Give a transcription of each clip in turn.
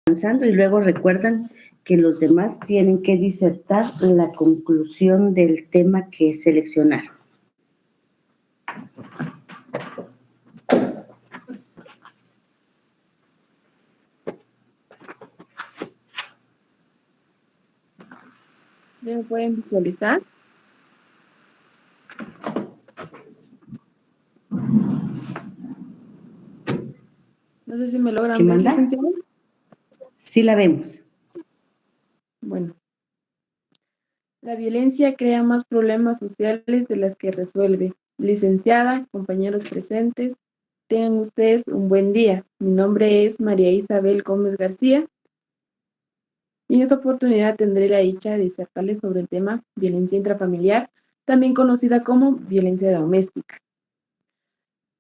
avanzando y luego recuerdan que los demás tienen que disertar la conclusión del tema que seleccionaron. ¿Ya me pueden visualizar? No sé si me logran ver, licenciado. Sí la vemos. Bueno. La violencia crea más problemas sociales de las que resuelve. Licenciada, compañeros presentes, tengan ustedes un buen día. Mi nombre es María Isabel Gómez García y en esta oportunidad tendré la dicha de disertarles sobre el tema violencia intrafamiliar, también conocida como violencia doméstica.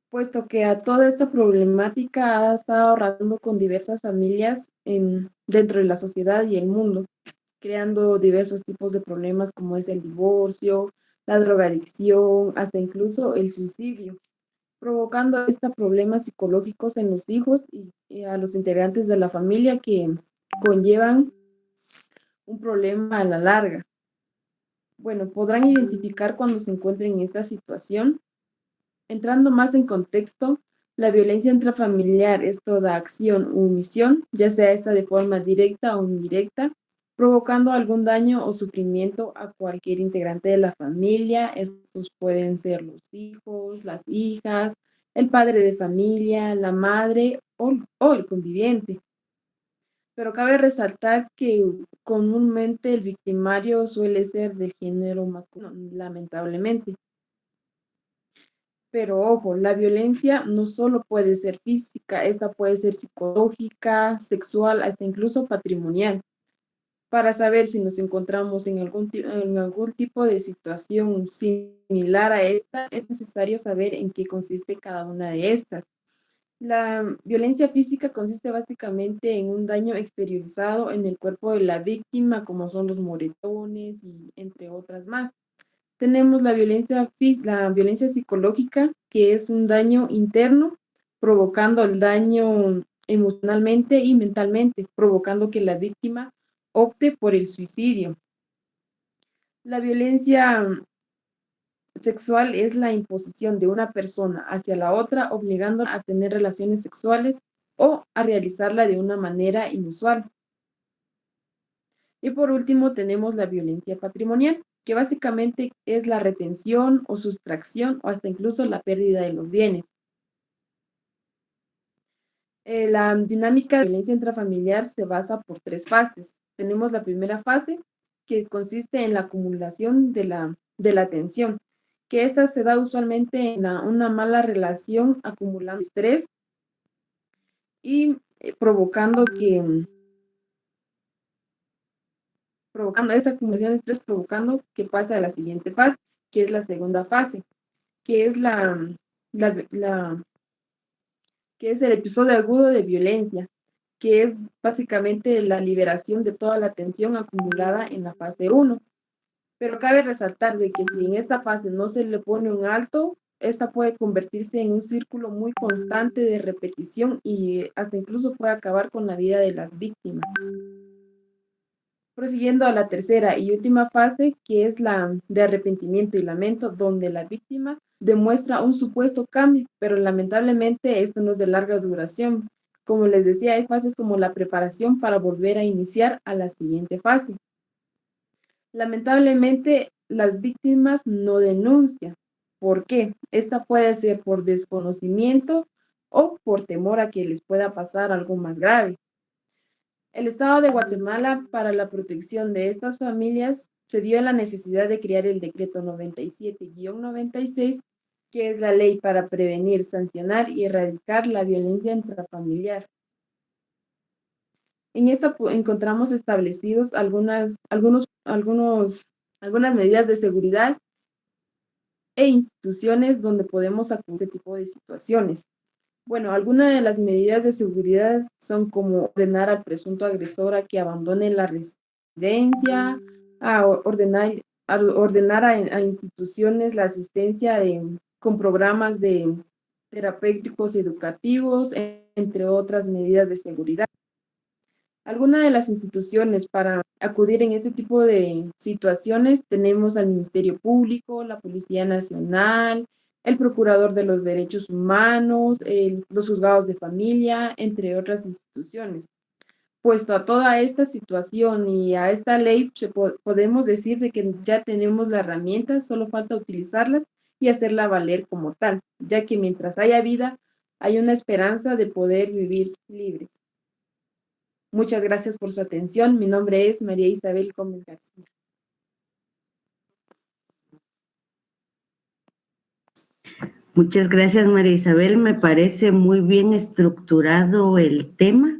Puesto que a toda esta problemática ha estado arrasando con diversas familias dentro de la sociedad y el mundo, creando diversos tipos de problemas como es el divorcio, la drogadicción, hasta incluso el suicidio, provocando estos problemas psicológicos en los hijos y a los integrantes de la familia que conllevan un problema a la larga. Bueno, podrán identificar cuando se encuentren en esta situación. Entrando más en contexto, la violencia intrafamiliar es toda acción u omisión, ya sea esta de forma directa o indirecta, provocando algún daño o sufrimiento a cualquier integrante de la familia. Estos pueden ser los hijos, las hijas, el padre de familia, la madre o el conviviente. Pero cabe resaltar que comúnmente el victimario suele ser del género masculino, lamentablemente. Pero ojo, la violencia no solo puede ser física, esta puede ser psicológica, sexual, hasta incluso patrimonial. Para saber si nos encontramos en algún tipo de situación similar a esta, es necesario saber en qué consiste cada una de estas. La violencia física consiste básicamente en un daño exteriorizado en el cuerpo de la víctima, como son los moretones y entre otras más. Tenemos la violencia psicológica, que es un daño interno, provocando el daño emocionalmente y mentalmente, provocando que la víctima opte por el suicidio. La violencia sexual es la imposición de una persona hacia la otra, obligándola a tener relaciones sexuales o a realizarla de una manera inusual. Y por último tenemos la violencia patrimonial, que básicamente es la retención o sustracción o hasta incluso la pérdida de los bienes. La dinámica de violencia intrafamiliar se basa por 3 fases. Tenemos la primera fase, que consiste en la acumulación de la tensión, que esta se da usualmente en una mala relación, acumulando estrés y provocando esta acumulación de estrés, provocando que pase a la siguiente fase, que es la segunda fase, que es que es el episodio agudo de violencia, que es básicamente la liberación de toda la tensión acumulada en la fase 1. Pero cabe resaltar de que si en esta fase no se le pone un alto, esta puede convertirse en un círculo muy constante de repetición y hasta incluso puede acabar con la vida de las víctimas. Prosiguiendo a la tercera y última fase, que es la de arrepentimiento y lamento, donde la víctima demuestra un supuesto cambio, pero lamentablemente esto no es de larga duración. Como les decía, esta fase es como la preparación para volver a iniciar a la siguiente fase. Lamentablemente, las víctimas no denuncian. ¿Por qué? Esta puede ser por desconocimiento o por temor a que les pueda pasar algo más grave. El Estado de Guatemala, para la protección de estas familias, se vio en la necesidad de crear el decreto 97-96, que es la ley para prevenir, sancionar y erradicar la violencia intrafamiliar. En esta encontramos establecidos algunas medidas de seguridad e instituciones donde podemos acudir a este tipo de situaciones. Bueno, algunas de las medidas de seguridad son como ordenar al presunto agresor a que abandone la residencia, ordenar a instituciones la asistencia con programas de terapéuticos y educativos, entre otras medidas de seguridad. Algunas de las instituciones para acudir en este tipo de situaciones tenemos al Ministerio Público, la Policía Nacional, el Procurador de los Derechos Humanos, los juzgados de familia, entre otras instituciones. Puesto a toda esta situación y a esta ley, podemos decir de que ya tenemos la herramienta, solo falta utilizarlas y hacerla valer como tal, ya que mientras haya vida, hay una esperanza de poder vivir libres. Muchas gracias por su atención. Mi nombre es María Isabel Gómez García. Muchas gracias, María Isabel. Me parece muy bien estructurado el tema.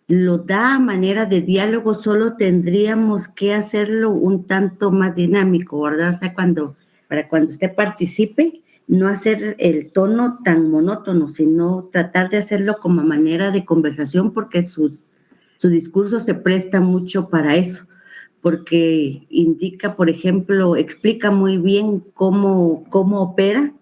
Lo da a manera de diálogo, solo tendríamos que hacerlo un tanto más dinámico, ¿verdad? O sea, para cuando usted participe, no hacer el tono tan monótono, sino tratar de hacerlo como manera de conversación, porque su discurso se presta mucho para eso, porque indica, por ejemplo, explica muy bien cómo opera,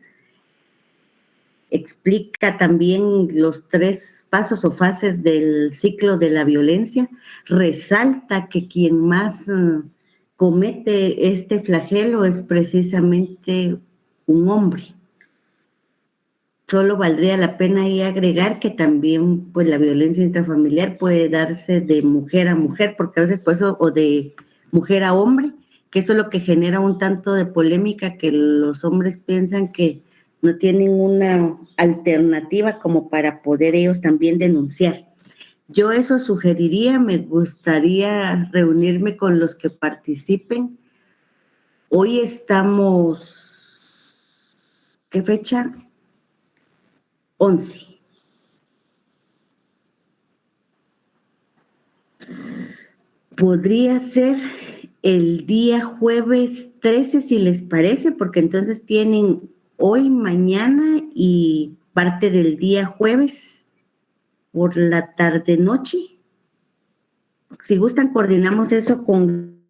explica también los 3 pasos o fases del ciclo de la violencia, resalta que quien más comete este flagelo es precisamente un hombre. Solo valdría la pena ahí agregar que también pues la violencia intrafamiliar puede darse de mujer a mujer, porque a veces por eso, o de mujer a hombre, que eso es lo que genera un tanto de polémica, que los hombres piensan que no tienen una alternativa como para poder ellos también denunciar. Yo eso sugeriría, me gustaría reunirme con los que participen. Hoy estamos, ¿qué fecha? 11. Podría ser el día jueves 13, si les parece, porque entonces tienen hoy, mañana y parte del día jueves por la tarde-noche. Si gustan, coordinamos eso con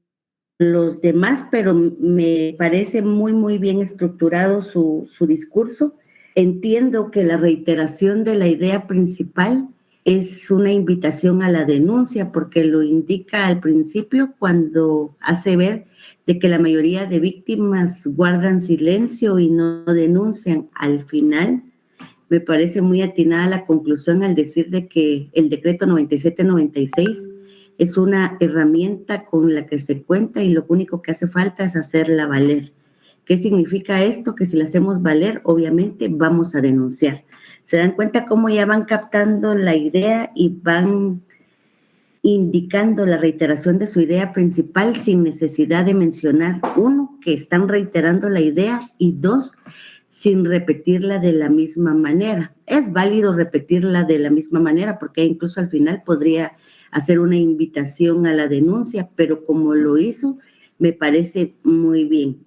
los demás, pero me parece muy, muy bien estructurado su discurso. Entiendo que la reiteración de la idea principal es una invitación a la denuncia, porque lo indica al principio cuando hace ver de que la mayoría de víctimas guardan silencio y no denuncian. Al final, me parece muy atinada la conclusión al decir de que el decreto 9796 es una herramienta con la que se cuenta y lo único que hace falta es hacerla valer. ¿Qué significa esto? Que si la hacemos valer, obviamente vamos a denunciar. ¿Se dan cuenta cómo ya van captando la idea y van indicando la reiteración de su idea principal sin necesidad de mencionar, 1, que están reiterando la idea, y 2, sin repetirla de la misma manera? Es válido repetirla de la misma manera porque incluso al final podría hacer una invitación a la denuncia, pero como lo hizo, me parece muy bien,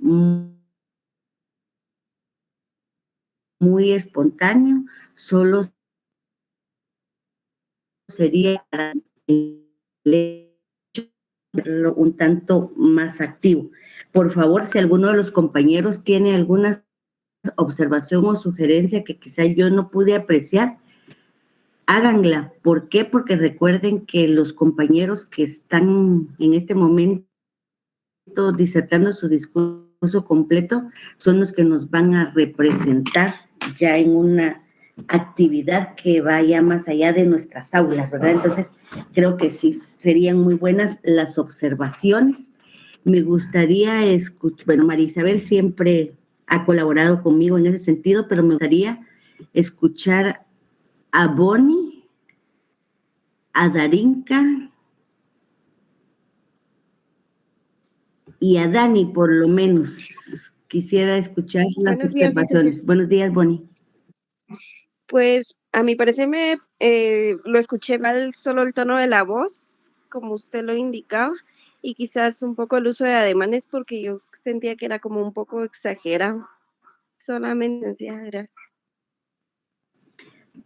muy espontáneo, solo sería para el hecho de verlo un tanto más activo. Por favor, si alguno de los compañeros tiene alguna observación o sugerencia que quizá yo no pude apreciar, háganla. ¿Por qué? Porque recuerden que los compañeros que están en este momento disertando su discurso completo son los que nos van a representar ya en una actividad que vaya más allá de nuestras aulas, ¿verdad? Entonces, creo que sí serían muy buenas las observaciones. Me gustaría escuchar, bueno, María Isabel siempre ha colaborado conmigo en ese sentido, pero me gustaría escuchar a Bonnie, a Darinka y a Dani, por lo menos. Quisiera escuchar las Buenos días, licenciada. observaciones. Buenos días, Bonnie. Pues a mi parecer lo escuché mal solo el tono de la voz, como usted lo indicaba, y quizás un poco el uso de ademanes porque yo sentía que era como un poco exagerado. Solamente, licenciada, gracias.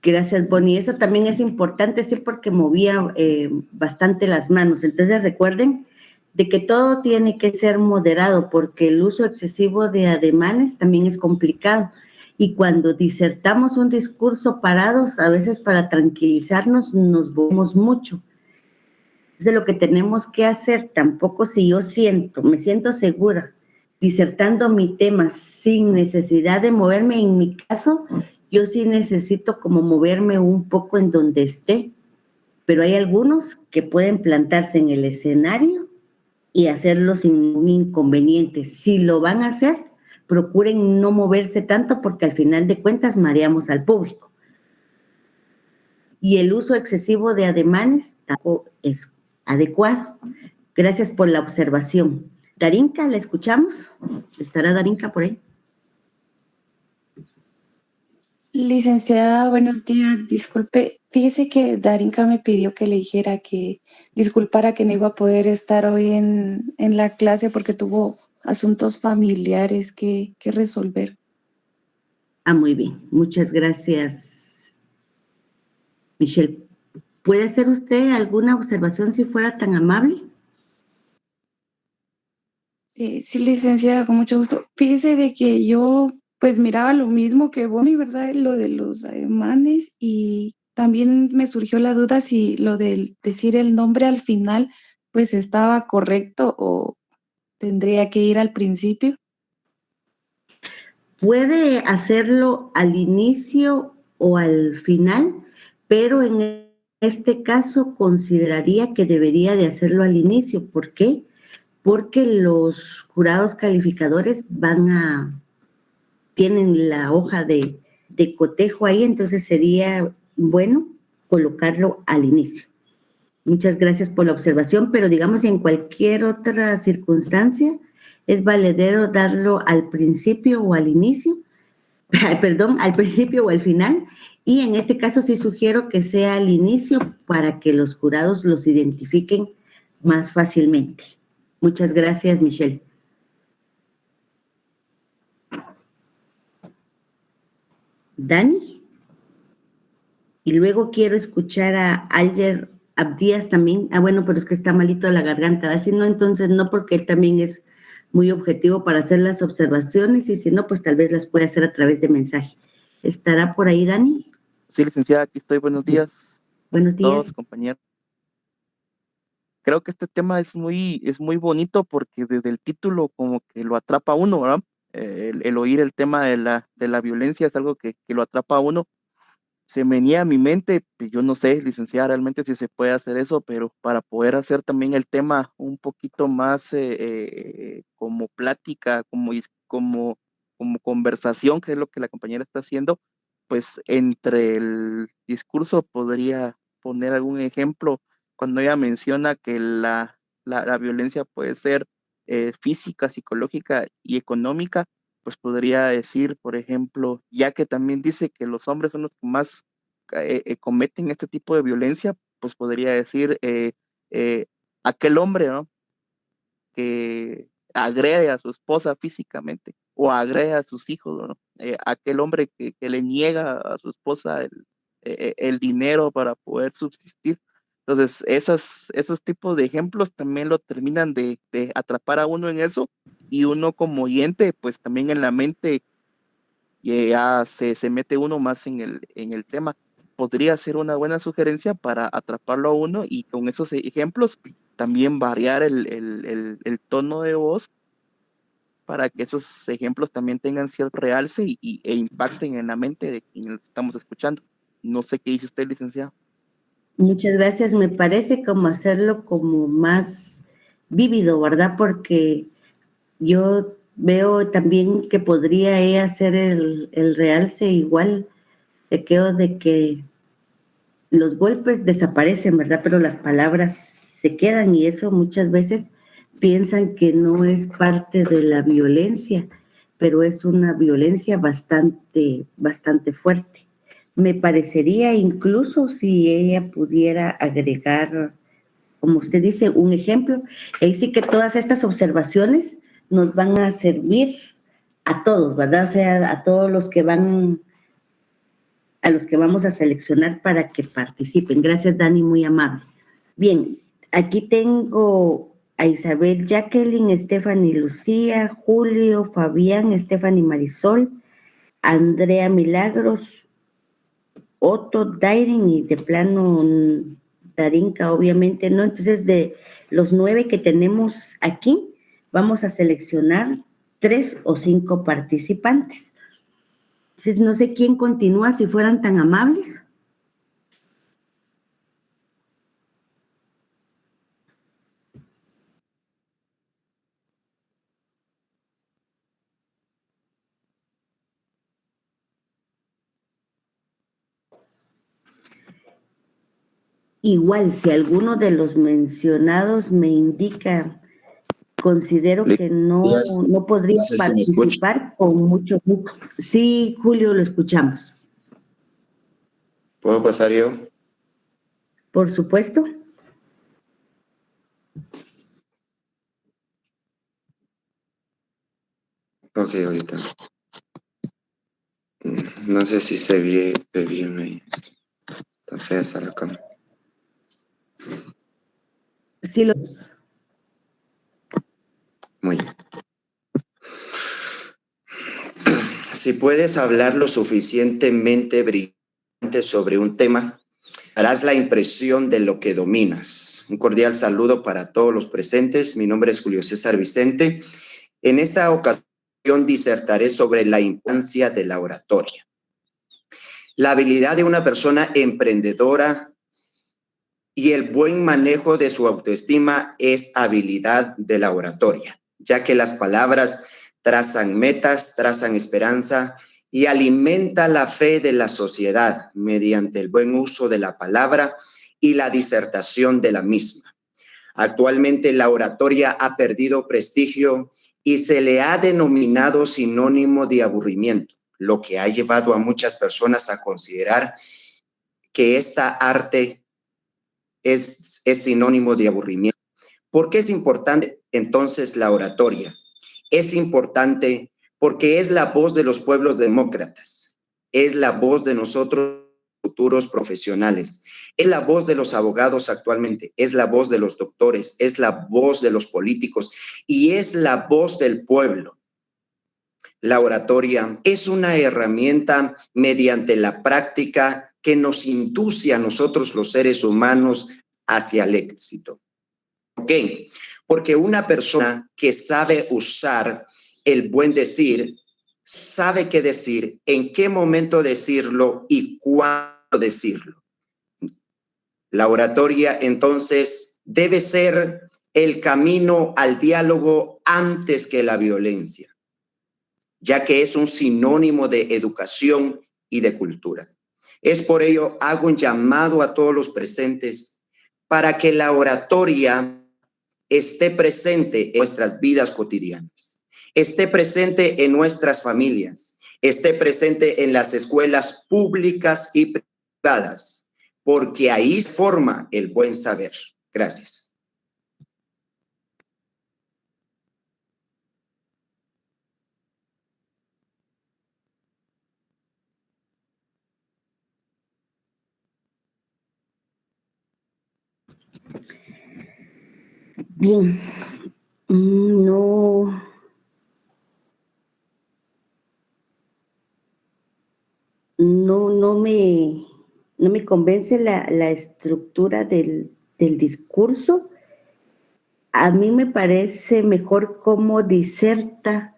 Gracias, Bonnie. Eso también es importante, sí, porque movía bastante las manos. Entonces, recuerden de que todo tiene que ser moderado, porque el uso excesivo de ademanes también es complicado. Y cuando disertamos un discurso parados, a veces para tranquilizarnos nos movemos mucho. Entonces, lo que tenemos que hacer, tampoco si yo me siento segura, disertando mi tema sin necesidad de moverme, en mi caso, yo sí necesito como moverme un poco en donde esté, pero hay algunos que pueden plantarse en el escenario y hacerlo sin ningún inconveniente. Si lo van a hacer, procuren no moverse tanto porque al final de cuentas mareamos al público. Y el uso excesivo de ademanes tampoco es adecuado. Gracias por la observación. Darinka, ¿la escuchamos? ¿Estará Darinka por ahí? Licenciada, buenos días. Disculpe, fíjese que Darinka me pidió que le dijera que disculpara que no iba a poder estar hoy en la clase porque tuvo asuntos familiares que resolver. Muy bien. Muchas gracias, Michelle. ¿Puede hacer usted alguna observación si fuera tan amable? Sí, licenciada, con mucho gusto. Fíjese de que yo pues miraba lo mismo que Bonnie, ¿verdad? Lo de los ademanes y también me surgió la duda si lo de decir el nombre al final pues estaba correcto o tendría que ir al principio. Puede hacerlo al inicio o al final, pero en este caso consideraría que debería de hacerlo al inicio. ¿Por qué? Porque los jurados calificadores tienen la hoja de cotejo ahí, entonces sería bueno colocarlo al inicio. Muchas gracias por la observación, pero digamos en cualquier otra circunstancia es valedero darlo al principio o al inicio, perdón, al principio o al final, y en este caso sí sugiero que sea al inicio para que los jurados los identifiquen más fácilmente. Muchas gracias, Michelle. Dani. Y luego quiero escuchar a Alger Abdías también. Bueno, pero es que está malito de la garganta. Así no, entonces no, porque él también es muy objetivo para hacer las observaciones y si no, pues tal vez las puede hacer a través de mensaje. ¿Estará por ahí, Dani? Sí, licenciada, aquí estoy. Buenos días. Buenos días. Todos, compañeros. Creo que este tema es muy bonito porque desde el título como que lo atrapa a uno, ¿verdad? El oír el tema de la violencia es algo que lo atrapa a uno. Se me venía a mi mente, yo no sé, licenciada, realmente si se puede hacer eso, pero para poder hacer también el tema un poquito más como plática, como conversación, que es lo que la compañera está haciendo, pues entre el discurso podría poner algún ejemplo cuando ella menciona que la violencia puede ser física, psicológica y económica, pues podría decir, por ejemplo, ya que también dice que los hombres son los que más cometen este tipo de violencia, pues podría decir eh, aquel hombre, ¿no? Que agrede a su esposa físicamente o agrede a sus hijos, ¿no? Aquel hombre que le niega a su esposa el dinero para poder subsistir. Entonces, esos tipos de ejemplos también lo terminan de atrapar a uno en eso y uno como oyente, pues también en la mente ya se mete uno más en el tema. Podría ser una buena sugerencia para atraparlo a uno y con esos ejemplos también variar el tono de voz para que esos ejemplos también tengan cierto realce e impacten en la mente de quien estamos escuchando. No sé qué dice usted, licenciado. Muchas gracias. Me parece como hacerlo como más vívido, ¿verdad? Porque yo veo también que podría ella hacer el realce igual. Te quedo de que los golpes desaparecen, ¿verdad? Pero las palabras se quedan y eso muchas veces piensan que no es parte de la violencia, pero es una violencia bastante fuerte. Me parecería incluso si ella pudiera agregar, como usted dice, un ejemplo. Ahí sí que todas estas observaciones nos van a servir a todos, ¿verdad? O sea, a todos los que vamos a seleccionar para que participen. Gracias, Dani, muy amable. Bien, aquí tengo a Isabel, Jacqueline, Stephanie, Lucía, Julio, Fabián, Stephanie, Marisol, Andrea Milagros, Otto, Dairin y de plano Tarinca obviamente no. Entonces, de los 9 que tenemos aquí, vamos a seleccionar 3 o 5 participantes. Entonces, no sé quién continúa, si fueran tan amables. Igual, si alguno de los mencionados me indica, considero que no podría No sé si me escucha. participar, con mucho gusto. Sí, Julio, lo escuchamos. ¿Puedo pasar yo? Por supuesto. Ok, ahorita. No sé si se ve bien ahí. Está fea esa la cámara. Sí, los. Muy bien. Si puedes hablar lo suficientemente brillante sobre un tema, harás la impresión de lo que dominas. Un cordial saludo para todos los presentes. Mi nombre es Julio César Vicente. En esta ocasión disertaré sobre la importancia de la oratoria. La habilidad de una persona emprendedora y el buen manejo de su autoestima es habilidad de la oratoria, ya que las palabras trazan metas, trazan esperanza y alimenta la fe de la sociedad mediante el buen uso de la palabra y la disertación de la misma. Actualmente la oratoria ha perdido prestigio y se le ha denominado sinónimo de aburrimiento, lo que ha llevado a muchas personas a considerar que esta arte es sinónimo de aburrimiento. ¿Por qué es importante entonces la oratoria? Es importante porque es la voz de los pueblos demócratas, es la voz de nosotros futuros profesionales, es la voz de los abogados actualmente, es la voz de los doctores, es la voz de los políticos y es la voz del pueblo. La oratoria es una herramienta mediante la práctica que nos induce a nosotros los seres humanos hacia el éxito. ¿Por qué? Porque una persona que sabe usar el buen decir, sabe qué decir, en qué momento decirlo y cuándo decirlo. La oratoria, entonces, debe ser el camino al diálogo antes que la violencia, ya que es un sinónimo de educación y de cultura. Es por ello hago un llamado a todos los presentes para que la oratoria esté presente en nuestras vidas cotidianas, esté presente en nuestras familias, esté presente en las escuelas públicas y privadas, porque ahí se forma el buen saber. Gracias. Bien. No me convence la estructura del discurso. A mí me parece mejor cómo diserta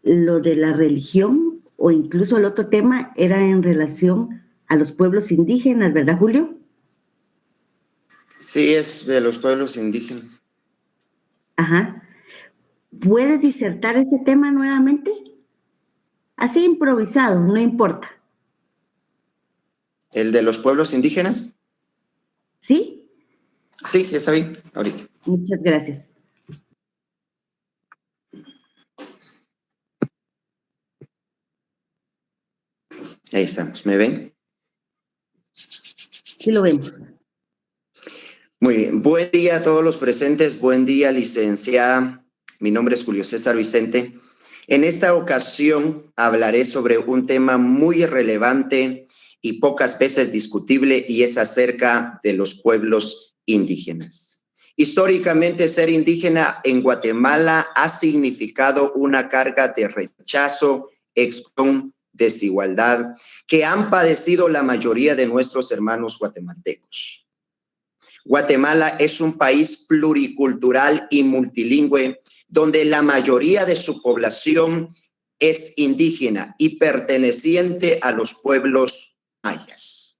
lo de la religión, o incluso el otro tema era en relación a los pueblos indígenas, ¿verdad, Julio? Sí, es de los pueblos indígenas. Ajá. ¿Puede disertar ese tema nuevamente? Así improvisado, no importa. ¿El de los pueblos indígenas? ¿Sí? Sí, está bien, ahorita. Muchas gracias. Ahí estamos, ¿me ven? Sí lo vemos. Muy bien, buen día a todos los presentes, buen día, licenciada. Mi nombre es Julio César Vicente. En esta ocasión hablaré sobre un tema muy relevante y pocas veces discutible, y es acerca de los pueblos indígenas. Históricamente, ser indígena en Guatemala ha significado una carga de rechazo, exclusión, desigualdad que han padecido la mayoría de nuestros hermanos guatemaltecos. Guatemala es un país pluricultural y multilingüe donde la mayoría de su población es indígena y perteneciente a los pueblos mayas,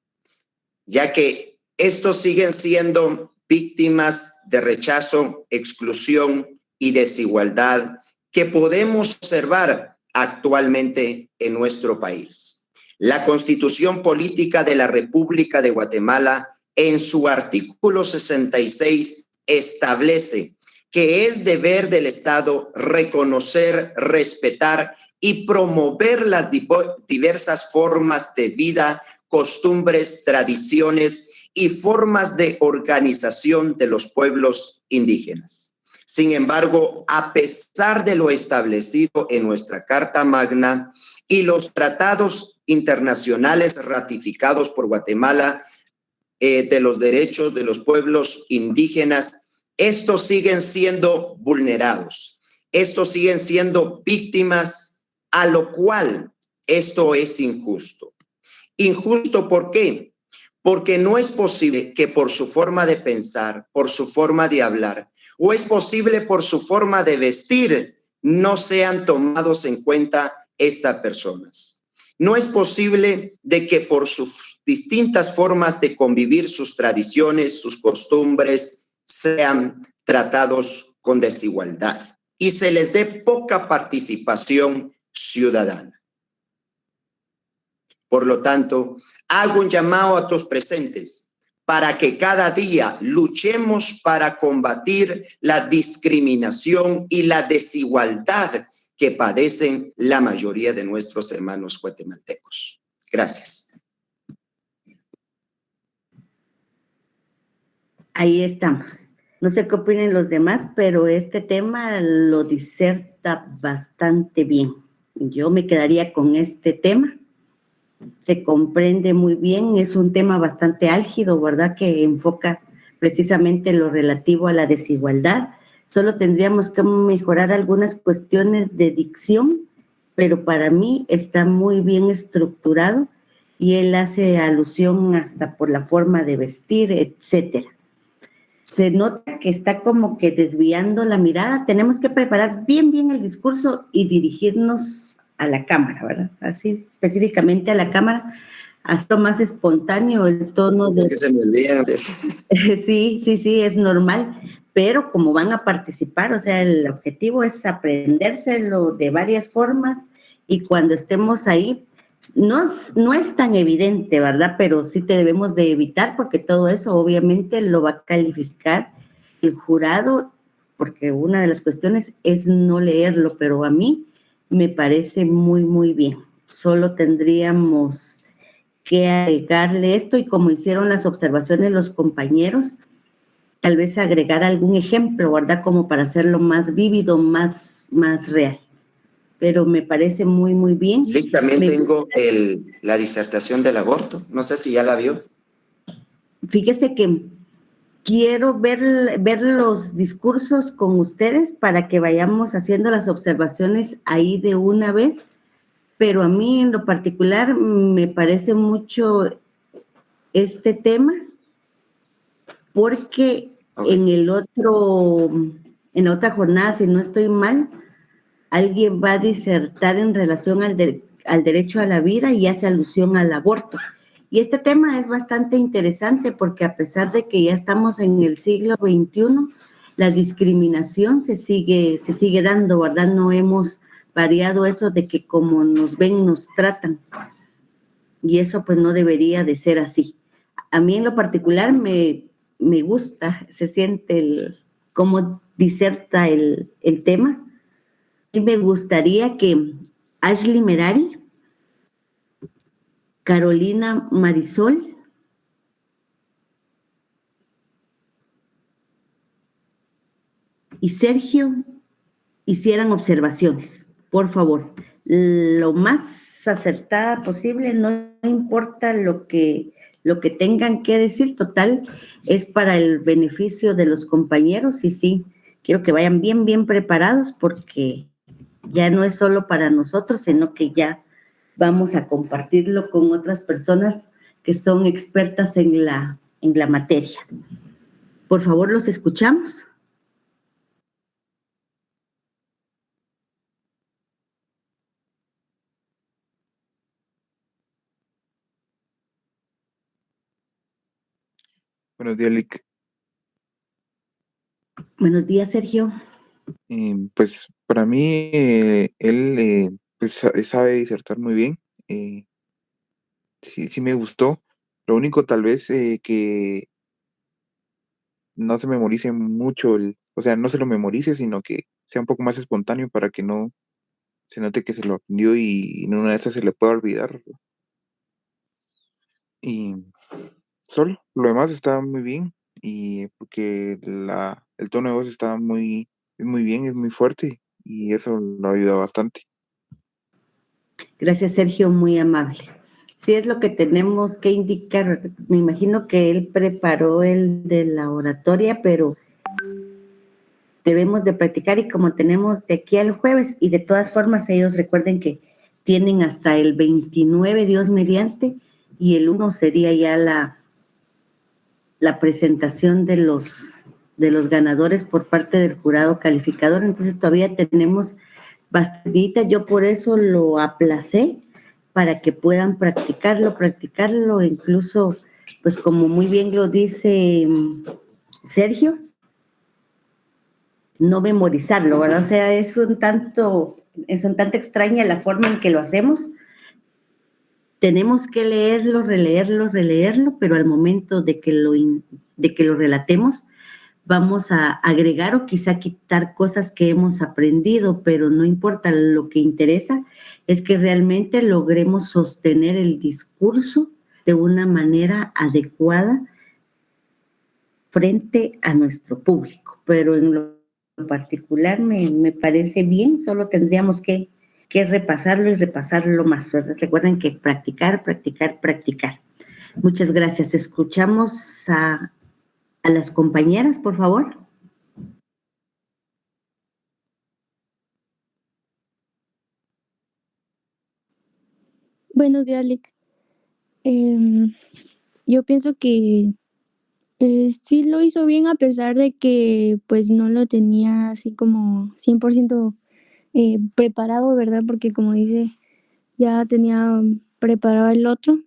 ya que estos siguen siendo víctimas de rechazo, exclusión y desigualdad que podemos observar actualmente en nuestro país. La Constitución Política de la República de Guatemala, en su artículo 66, establece que es deber del Estado reconocer, respetar y promover las diversas formas de vida, costumbres, tradiciones y formas de organización de los pueblos indígenas. Sin embargo, a pesar de lo establecido en nuestra Carta Magna y los tratados internacionales ratificados por Guatemala de los derechos de los pueblos indígenas, estos siguen siendo vulnerados, estos siguen siendo víctimas, a lo cual esto es injusto. ¿Injusto por qué? Porque no es posible que por su forma de pensar, por su forma de hablar, o es posible por su forma de vestir, no sean tomados en cuenta estas personas. No es posible de que por sus distintas formas de convivir, sus tradiciones, sus costumbres, sean tratados con desigualdad y se les dé poca participación ciudadana. Por lo tanto, hago un llamado a todos presentes para que cada día luchemos para combatir la discriminación y la desigualdad que padecen la mayoría de nuestros hermanos guatemaltecos. Gracias. Ahí estamos. No sé qué opinen los demás, pero este tema lo diserta bastante bien. Yo me quedaría con este tema. Se comprende muy bien, es un tema bastante álgido, ¿verdad? Que enfoca precisamente lo relativo a la desigualdad. Solo tendríamos que mejorar algunas cuestiones de dicción, pero para mí está muy bien estructurado y él hace alusión hasta por la forma de vestir, etcétera. Se nota que está como que desviando la mirada. Tenemos que preparar bien el discurso y dirigirnos a la cámara, ¿verdad? Así, específicamente a la cámara, hasta más espontáneo el tono de... Es que se me olvida antes. Sí, es normal, pero como van a participar, o sea, el objetivo es aprendérselo de varias formas y cuando estemos ahí, no es tan evidente, ¿verdad? Pero sí te debemos de evitar porque todo eso obviamente lo va a calificar el jurado, porque una de las cuestiones es no leerlo, pero a mí me parece muy bien. Solo tendríamos que agregarle esto y como hicieron las observaciones los compañeros, tal vez agregar algún ejemplo, ¿verdad? Como para hacerlo más vívido, más real. Pero me parece muy bien. Sí, también tengo la disertación del aborto. No sé si ya la vio. Fíjese que quiero ver los discursos con ustedes para que vayamos haciendo las observaciones ahí de una vez, pero a mí en lo particular me parece mucho este tema porque en la otra jornada, si no estoy mal, alguien va a disertar en relación al derecho a la vida y hace alusión al aborto. Y este tema es bastante interesante porque a pesar de que ya estamos en el siglo XXI, la discriminación se sigue dando, ¿verdad? No hemos variado eso de que como nos ven, nos tratan. Y eso pues no debería de ser así. A mí en lo particular me gusta, se siente cómo diserta el tema. Y me gustaría que Ashley Merari, Carolina Marisol y Sergio hicieran observaciones, por favor. Lo más acertada posible, no importa lo que tengan que decir, total, es para el beneficio de los compañeros y sí, quiero que vayan bien preparados porque ya no es solo para nosotros, sino que ya vamos a compartirlo con otras personas que son expertas en la materia. Por favor, los escuchamos. Buenos días, Lick. Buenos días, Sergio. Pues para mí, él pues sabe disertar muy bien. Sí, sí me gustó. Lo único tal vez que no se memorice mucho, o sea, no se lo memorice, sino que sea un poco más espontáneo para que no se note que se lo aprendió y en una de esas se le pueda olvidar. Y solo, lo demás está muy bien y porque el tono de voz está es muy bien, es muy fuerte y eso lo ayuda bastante. Gracias, Sergio, muy amable. Sí, es lo que tenemos que indicar. Me imagino que él preparó el de la oratoria, pero debemos de practicar y como tenemos de aquí al jueves y de todas formas ellos recuerden que tienen hasta el 29, Dios mediante, y el 1 sería ya la presentación de los ganadores por parte del jurado calificador. Entonces todavía tenemos bastante. Yo por eso lo aplacé para que puedan practicarlo, incluso, pues como muy bien lo dice Sergio, no memorizarlo, ¿verdad? O sea, es un tanto extraña la forma en que lo hacemos. Tenemos que leerlo, releerlo, pero al momento de que lo relatemos, vamos a agregar o quizá quitar cosas que hemos aprendido, pero no importa, lo que interesa es que realmente logremos sostener el discurso de una manera adecuada frente a nuestro público. Pero en lo particular me parece bien, solo tendríamos que repasarlo y repasarlo más, ¿verdad? Recuerden que practicar. Muchas gracias. Escuchamos a las compañeras, por favor. Buenos días, Lick. Yo pienso que sí lo hizo bien a pesar de que pues no lo tenía así como 100% preparado, ¿verdad? Porque como dice, ya tenía preparado el otro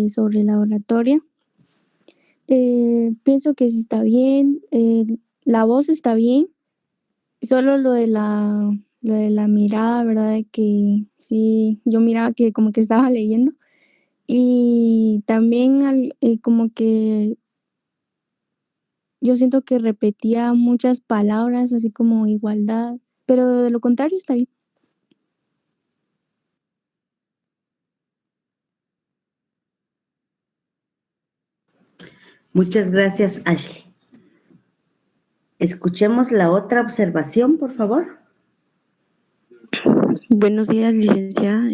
sobre la oratoria. Pienso que sí está bien, la voz está bien, solo lo de la mirada, ¿verdad? De que sí, yo miraba que como que estaba leyendo. Y también como que yo siento que repetía muchas palabras, así como igualdad, pero de lo contrario está bien. Muchas gracias, Ashley. Escuchemos la otra observación, por favor. Buenos días, licenciada.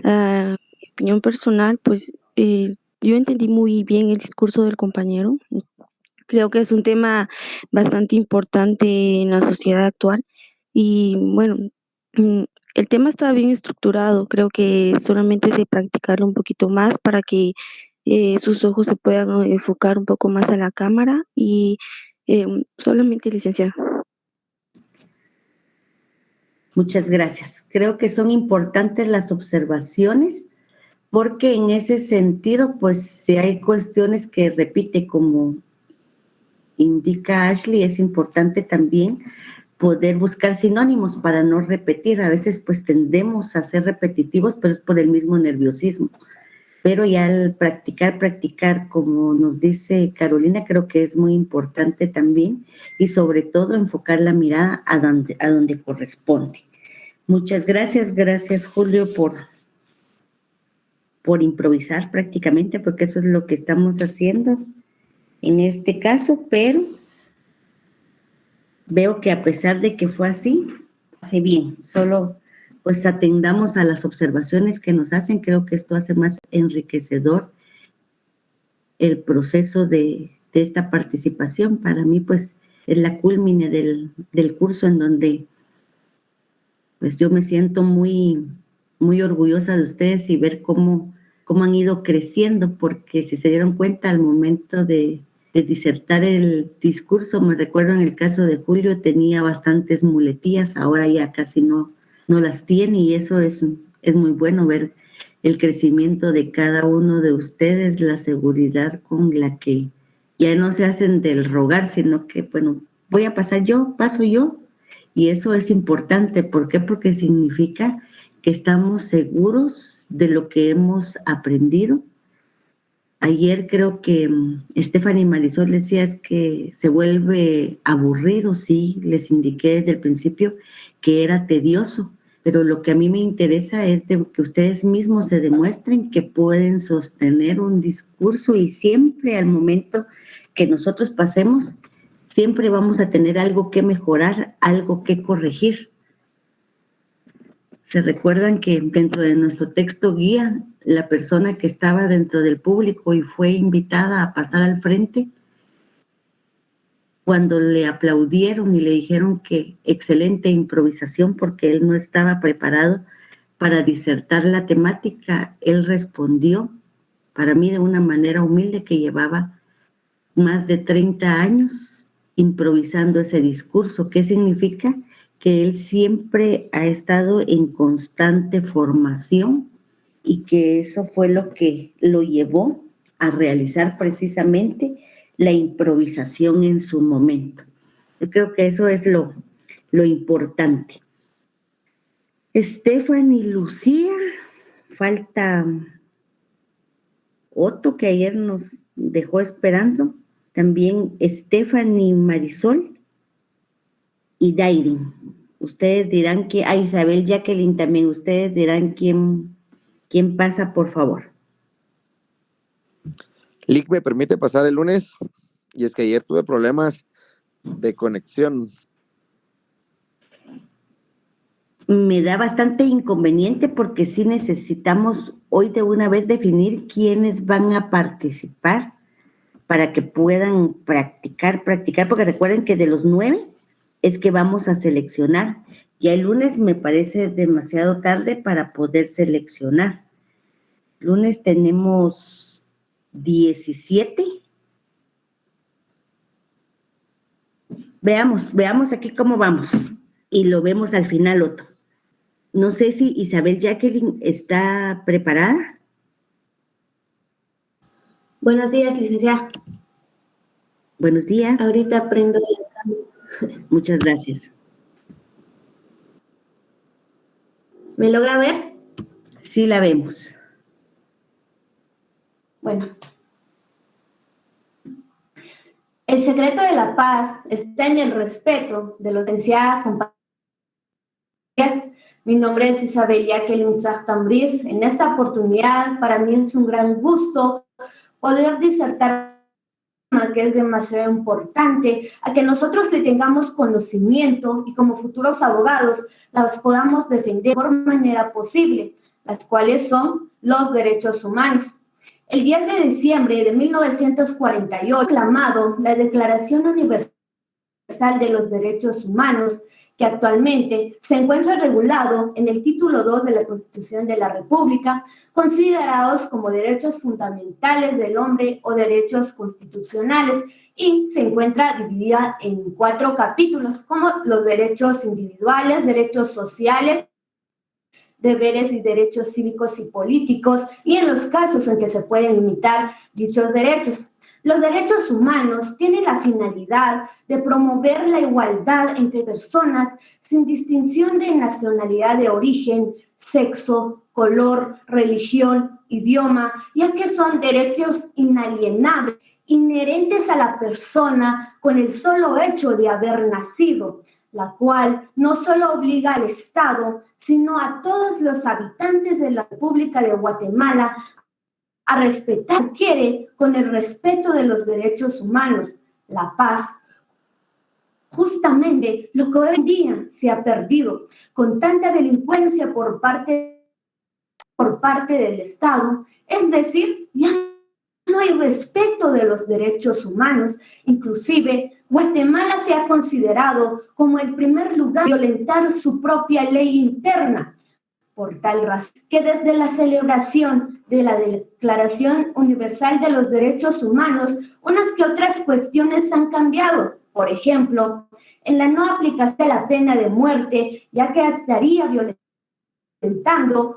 A mi opinión personal, pues yo entendí muy bien el discurso del compañero. Creo que es un tema bastante importante en la sociedad actual y bueno, mm, el tema está bien estructurado. Creo que solamente es de practicarlo un poquito más para que sus ojos se puedan enfocar un poco más a la cámara y solamente, licenciada. Muchas gracias. Creo que son importantes las observaciones porque en ese sentido, pues si hay cuestiones que repite, como indica Ashley, es importante también poder buscar sinónimos para no repetir. A veces pues tendemos a ser repetitivos, pero es por el mismo nerviosismo. Pero ya al practicar, como nos dice Carolina, creo que es muy importante también y sobre todo enfocar la mirada a donde corresponde. Muchas gracias, Julio, por improvisar prácticamente, porque eso es lo que estamos haciendo en este caso, pero veo que a pesar de que fue así, hace bien, solo pues atendamos a las observaciones que nos hacen. Creo que esto hace más enriquecedor el proceso de esta participación. Para mí pues es la culmine del curso en donde pues yo me siento muy orgullosa de ustedes y ver cómo han ido creciendo, porque si se dieron cuenta al momento de disertar el discurso. Me recuerdo en el caso de Julio tenía bastantes muletillas, ahora ya casi no las tiene, y eso es muy bueno ver el crecimiento de cada uno de ustedes, la seguridad con la que ya no se hacen del rogar, sino que, bueno, voy a pasar yo, paso yo, y eso es importante. ¿Por qué? Porque significa que estamos seguros de lo que hemos aprendido. Ayer creo que Stephanie Marisol decía es que se vuelve aburrido, sí, les indiqué desde el principio que era tedioso, pero lo que a mí me interesa es de que ustedes mismos se demuestren que pueden sostener un discurso, y siempre al momento que nosotros pasemos, siempre vamos a tener algo que mejorar, algo que corregir. Se recuerdan que dentro de nuestro texto guía, la persona que estaba dentro del público y fue invitada a pasar al frente, cuando le aplaudieron y le dijeron que excelente improvisación porque él no estaba preparado para disertar la temática, él respondió, para mí de una manera humilde, que llevaba más de 30 años improvisando ese discurso. ¿Qué significa? Que él siempre ha estado en constante formación y que eso fue lo que lo llevó a realizar precisamente la improvisación en su momento. Yo creo que eso es lo importante. Stephanie, Lucía, falta Otto, que ayer nos dejó esperando, también Stephanie Marisol y Dairin. Ustedes dirán que, Isabel Jacqueline también, ustedes dirán quién pasa, por favor. Lick, ¿me permite pasar el lunes? Y es que ayer tuve problemas de conexión. Me da bastante inconveniente porque sí necesitamos hoy de una vez definir quiénes van a participar para que puedan practicar, porque recuerden que de los 9 es que vamos a seleccionar. Ya el lunes me parece demasiado tarde para poder seleccionar. Lunes tenemos 17. Veamos aquí cómo vamos y lo vemos al final, Otto. No sé si Isabel Jacqueline está preparada. Buenos días, licenciada. Buenos días. Ahorita prendo la cámara. Muchas gracias. ¿Me logra ver? Sí, la vemos. Bueno. El secreto de la paz está en el respeto de los licenciadas compañeras. Mi nombre es Isabel Jacqueline Zachtambriz. En esta oportunidad, para mí es un gran gusto poder disertar un tema que es demasiado importante, a que nosotros le tengamos conocimiento y como futuros abogados las podamos defender de la mejor manera posible, las cuales son los derechos humanos. El 10 de diciembre de 1948, proclamado la Declaración Universal de los Derechos Humanos, que actualmente se encuentra regulado en el título 2 de la Constitución de la República, considerados como derechos fundamentales del hombre o derechos constitucionales, y se encuentra dividida en 4 capítulos, como los derechos individuales, derechos sociales, deberes y derechos cívicos y políticos, y en los casos en que se pueden limitar dichos derechos. Los derechos humanos tienen la finalidad de promover la igualdad entre personas sin distinción de nacionalidad de origen, sexo, color, religión, idioma, ya que son derechos inalienables, inherentes a la persona con el solo hecho de haber nacido, la cual no solo obliga al Estado, sino a todos los habitantes de la República de Guatemala a respetar, quiere con el respeto de los derechos humanos, la paz. Justamente lo que hoy en día se ha perdido con tanta delincuencia por parte del Estado, es decir, ya no hay respeto de los derechos humanos. Inclusive, Guatemala se ha considerado como el primer lugar a violentar su propia ley interna, Por tal razón, que desde la celebración de la Declaración Universal de los Derechos Humanos, unas que otras cuestiones han cambiado. Por ejemplo, en la no aplicación de la pena de muerte, ya que estaría violentando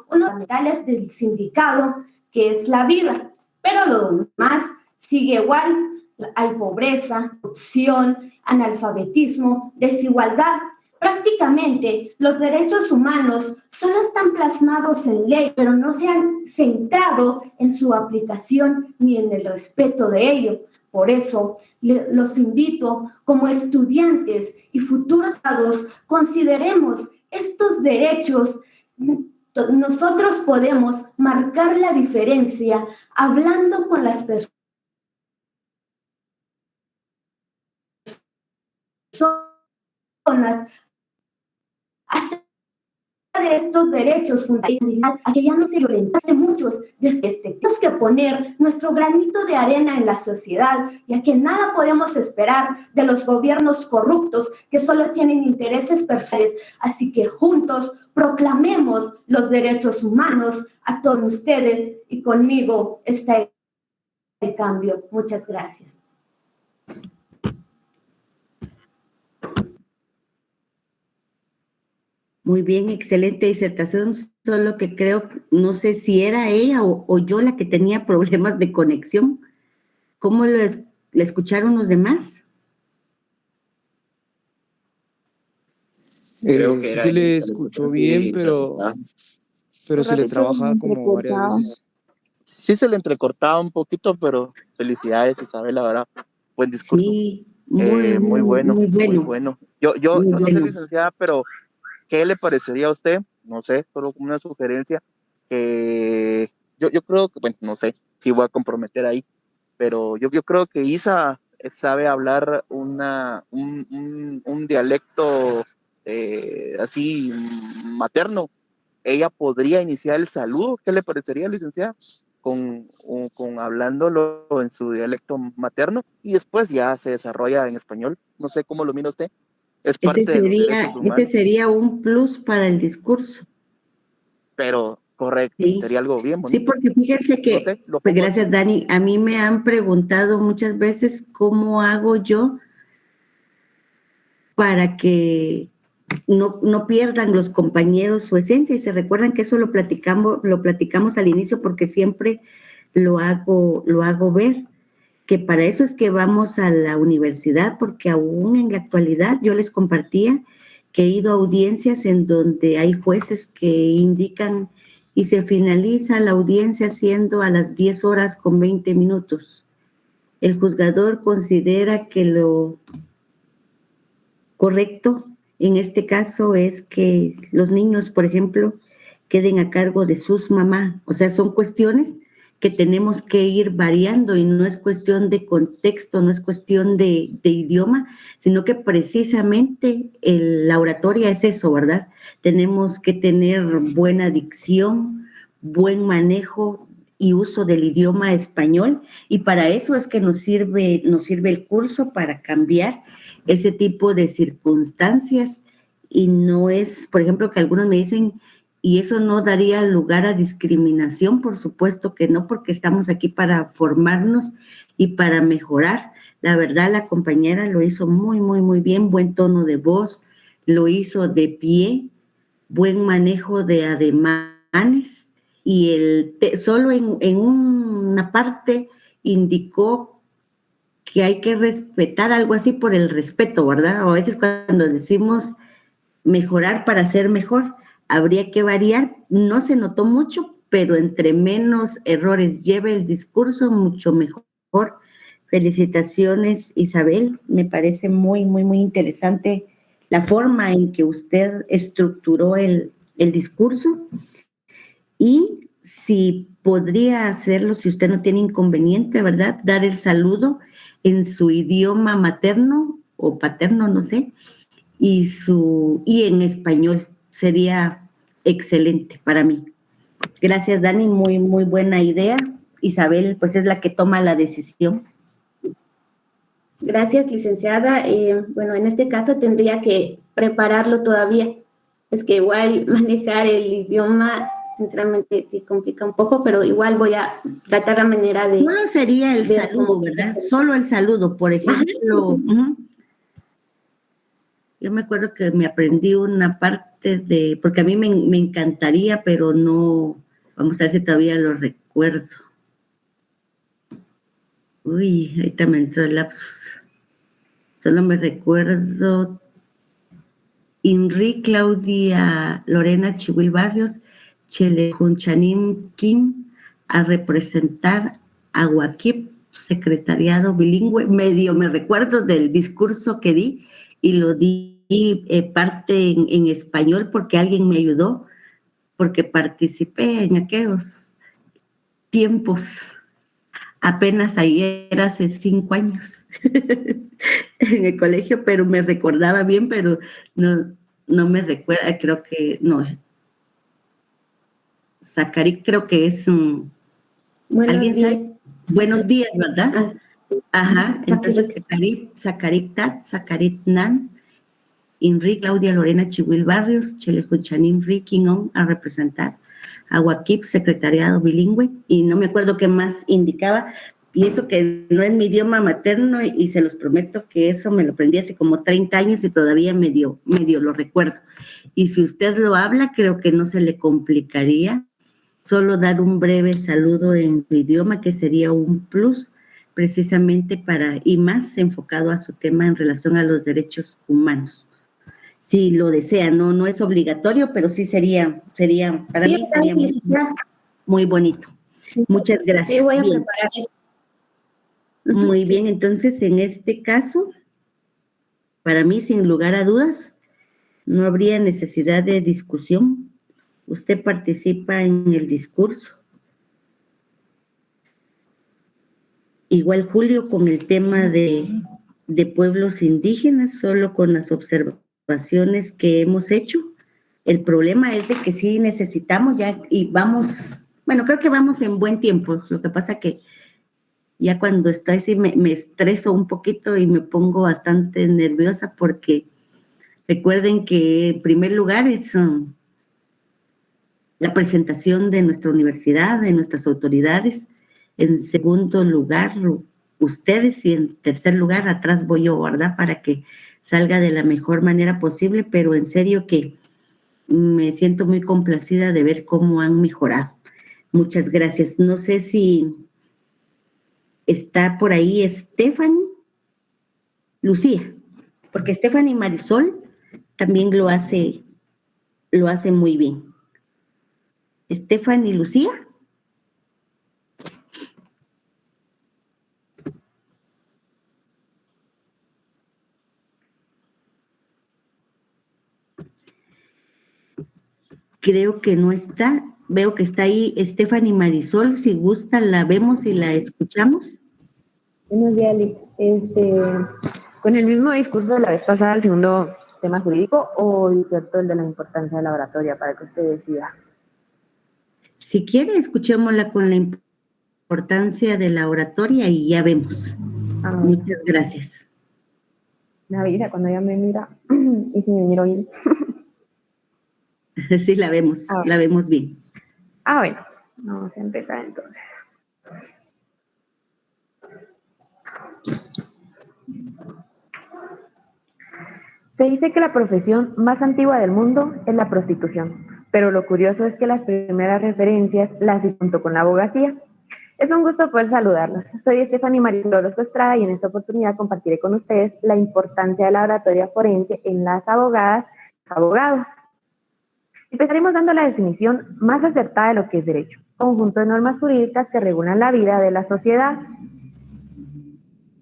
uno de los fundamentales del sindicato, que es la vida. Pero lo demás sigue igual. Hay pobreza, corrupción, analfabetismo, desigualdad. Prácticamente los derechos humanos solo están plasmados en ley, pero no se han centrado en su aplicación ni en el respeto de ello. Por eso los invito como estudiantes y futuros estados, consideremos estos derechos. Nosotros podemos marcar la diferencia hablando con las personas acerca de estos derechos fundamentales, a que ya no se violentan muchos desde tenemos que poner nuestro granito de arena en la sociedad, ya que nada podemos esperar de los gobiernos corruptos que solo tienen intereses personales. Así que juntos proclamemos los derechos humanos. A todos ustedes y conmigo está el cambio. Muchas gracias. Muy bien, excelente disertación, solo que creo, no sé si era ella o yo la que tenía problemas de conexión. ¿Cómo le escucharon los demás? Creo que era Sí le ella, escuchó sí, bien, pero se le trabaja como varias veces. Sí se le entrecortaba un poquito, pero felicidades, Isabel, la verdad, buen discurso. Sí, muy bueno, muy muy bueno. bueno. Yo Muy no sé, bueno. licenciada, pero ¿qué le parecería a usted? No sé, solo como una sugerencia, que yo creo que, bueno, no sé si voy a comprometer ahí, pero yo creo que Isa sabe hablar un dialecto así materno. Ella podría iniciar el saludo. ¿Qué le parecería, licenciada? Con hablándolo en su dialecto materno y después ya se desarrolla en español. No sé cómo lo mira usted. Es parte de los derechos humanos. Ese sería un plus para el discurso. Pero correcto, Sí. sería algo bien bonito. Sí, porque fíjense que, No sé, pues gracias Dani, a mí me han preguntado muchas veces cómo hago yo para que no pierdan los compañeros su esencia, y se recuerdan que eso lo platicamos al inicio, porque siempre lo hago ver, que para eso es que vamos a la universidad, porque aún en la actualidad yo les compartía que he ido a audiencias en donde hay jueces que indican y se finaliza la audiencia siendo a las 10 horas con 20 minutos. El juzgador considera que lo correcto en este caso es que los niños, por ejemplo, queden a cargo de sus mamás. O sea, son cuestiones que tenemos que ir variando, y no es cuestión de contexto, no es cuestión de idioma, sino que precisamente la oratoria es eso, ¿verdad? Tenemos que tener buena dicción, buen manejo y uso del idioma español, y para eso es que nos sirve el curso, para cambiar ese tipo de circunstancias. Y no es, por ejemplo, que algunos me dicen, y eso no daría lugar a discriminación. Por supuesto que no, porque estamos aquí para formarnos y para mejorar. La verdad, la compañera lo hizo muy, muy, muy bien, buen tono de voz, lo hizo de pie, buen manejo de ademanes, y solo en una parte indicó que hay que respetar, algo así por el respeto, ¿verdad? O a veces cuando decimos mejorar para ser mejor, habría que variar. No se notó mucho, pero entre menos errores lleve el discurso, mucho mejor. Felicitaciones, Isabel. Me parece muy, muy, muy interesante la forma en que usted estructuró el discurso. Y si podría hacerlo, si usted no tiene inconveniente, ¿verdad? Dar el saludo en su idioma materno o paterno, no sé, y en español. Sería excelente para mí. Gracias, Dani, muy, muy buena idea. Isabel, pues es la que toma la decisión. Gracias, licenciada. Bueno, en este caso tendría que prepararlo todavía. Es que igual manejar el idioma, sinceramente, sí complica un poco, pero igual voy a tratar la manera de... Solo sería el ver saludo, cómo- ¿verdad? Solo el saludo, por ejemplo. Yo me acuerdo que me aprendí una parte de, porque a mí me encantaría, pero no, vamos a ver si todavía lo recuerdo. Uy, ahorita me entró el lapsus. Solo me recuerdo Inri Claudia Lorena Chihuil Barrios, Chelejunchanim Kim, a representar a Huaquip, secretariado bilingüe. Medio me recuerdo del discurso que di y lo di parte en español porque alguien me ayudó, porque participé en aquellos tiempos. Apenas ayer, hace 5 años, en el colegio, pero me recordaba bien, pero no me recuerda, creo que no. Zacarí creo que es ¿alguien sabe? Buenos días, ¿verdad? Ajá, entonces Zacarit Tat, Zacarit Nan, Inri Claudia Lorena Chihuil Barrios, Chelejuchanín Riquingón a representar a Huaquip, secretariado bilingüe, y no me acuerdo qué más indicaba, y eso que no es mi idioma materno, y se los prometo que eso me lo aprendí hace como 30 años y todavía medio lo recuerdo. Y si usted lo habla, creo que no se le complicaría solo dar un breve saludo en su idioma, que sería un plus, precisamente para, y más enfocado a su tema en relación a los derechos humanos. Si lo desea, no es obligatorio, pero sí sería para mí sería muy bonito. Muchas gracias. Sí, voy a bien. preparar eso. Muy bien, entonces en este caso, para mí, sin lugar a dudas, no habría necesidad de discusión. Usted participa en el discurso. Igual Julio con el tema de pueblos indígenas, solo con las observaciones que hemos hecho. El problema es de que sí necesitamos ya, y vamos, bueno, creo que vamos en buen tiempo. Lo que pasa que ya cuando estoy así me estreso un poquito y me pongo bastante nerviosa porque recuerden que en primer lugar es la presentación de nuestra universidad, de nuestras autoridades. En segundo lugar, ustedes, y en tercer lugar, atrás voy yo, ¿verdad? Para que salga de la mejor manera posible, pero en serio que me siento muy complacida de ver cómo han mejorado. Muchas gracias. No sé si está por ahí Stephanie, Lucía, porque Stephanie Marisol también lo hace muy bien. Stephanie, Lucía. Creo que no está. Veo que está ahí Stephanie Marisol. Si gusta, la vemos y la escuchamos. Buenos días, Liz. Con el mismo discurso de la vez pasada, el segundo tema jurídico, o inserto el de la importancia de la oratoria, para que usted decida. Si quiere, escuchémosla con la importancia de la oratoria y ya vemos. Muchas gracias. Me avisa cuando ella me mira y si me miro bien. Sí, la vemos bien. Bueno, vamos a empezar entonces. Se dice que la profesión más antigua del mundo es la prostitución, pero lo curioso es que las primeras referencias las hice junto con la abogacía. Es un gusto poder saludarlos. Soy Stephanie Marisol Orozco Estrada y en esta oportunidad compartiré con ustedes la importancia de la oratoria forense en las abogadas y los abogados. Empezaremos dando la definición más acertada de lo que es derecho, conjunto de normas jurídicas que regulan la vida de la sociedad.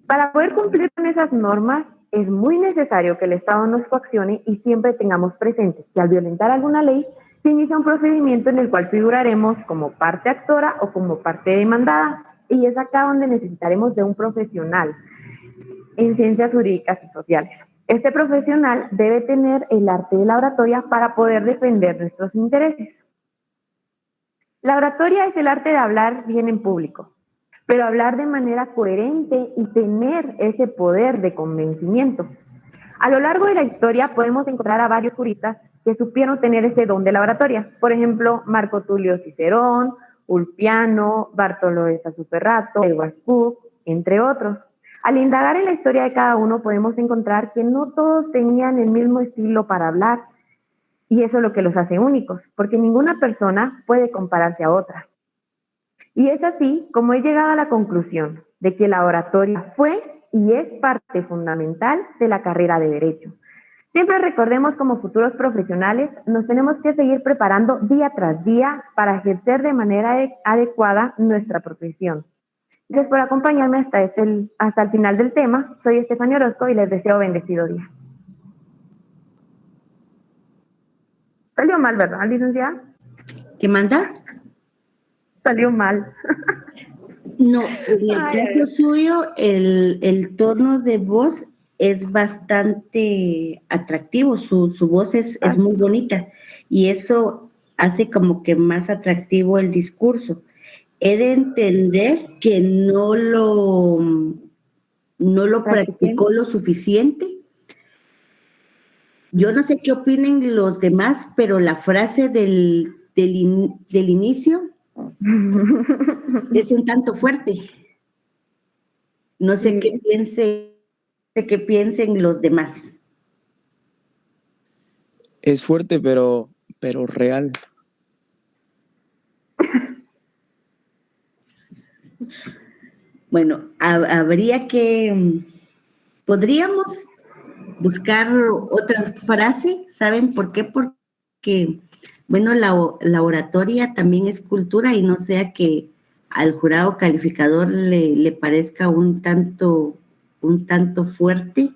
Para poder cumplir con esas normas, es muy necesario que el Estado nos coaccione y siempre tengamos presente que al violentar alguna ley, se inicia un procedimiento en el cual figuraremos como parte actora o como parte demandada, y es acá donde necesitaremos de un profesional en ciencias jurídicas y sociales. Este profesional debe tener el arte de la oratoria para poder defender nuestros intereses. La oratoria es el arte de hablar bien en público, pero hablar de manera coherente y tener ese poder de convencimiento. A lo largo de la historia podemos encontrar a varios juristas que que supieron tener ese don de la oratoria. Por ejemplo, Marco Tulio Cicerón, Ulpiano, Bartolomé Sassuferrato, Edward Cook, entre otros. Al indagar en la historia de cada uno podemos encontrar que no todos tenían el mismo estilo para hablar, y eso es lo que los hace únicos, porque ninguna persona puede compararse a otra. Y es así como he llegado a la conclusión de que la oratoria fue y es parte fundamental de la carrera de Derecho. Siempre recordemos como futuros profesionales, nos tenemos que seguir preparando día tras día para ejercer de manera adecuada nuestra profesión. Gracias por acompañarme hasta el final del tema. Soy Estefania Orozco y les deseo bendecido día. Salió mal, ¿verdad, licenciada? ¿Qué manda? Salió mal. No, en el caso suyo, el tono de voz es bastante atractivo, su voz es muy bonita y eso hace como que más atractivo el discurso. He de entender que no lo practicó lo suficiente. Yo no sé qué opinen los demás, pero la frase del inicio es un tanto fuerte. No sé qué piensen los demás. Es fuerte, pero real. Bueno, habría que, podríamos buscar otra frase, ¿saben por qué? Porque, bueno, la oratoria también es cultura y no sea que al jurado calificador le parezca un tanto fuerte.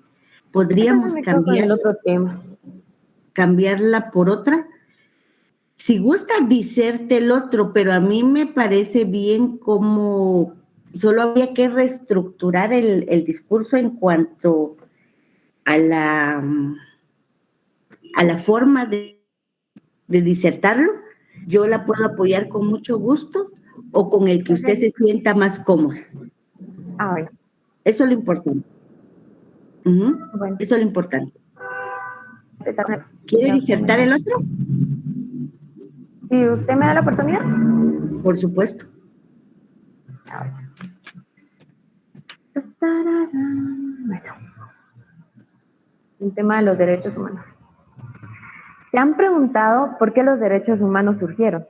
Podríamos cambiarla por otra. Si gusta, diserte el otro, pero a mí me parece bien como solo había que reestructurar el discurso en cuanto a la forma de disertarlo. Yo la puedo apoyar con mucho gusto o con el que usted se sienta más cómoda. Bueno. Eso es lo importante. Bueno. Eso es lo importante. ¿Quiere disertar el otro? Si usted me da la oportunidad. Por supuesto. Bueno, el tema de los derechos humanos. ¿Se han preguntado por qué los derechos humanos surgieron?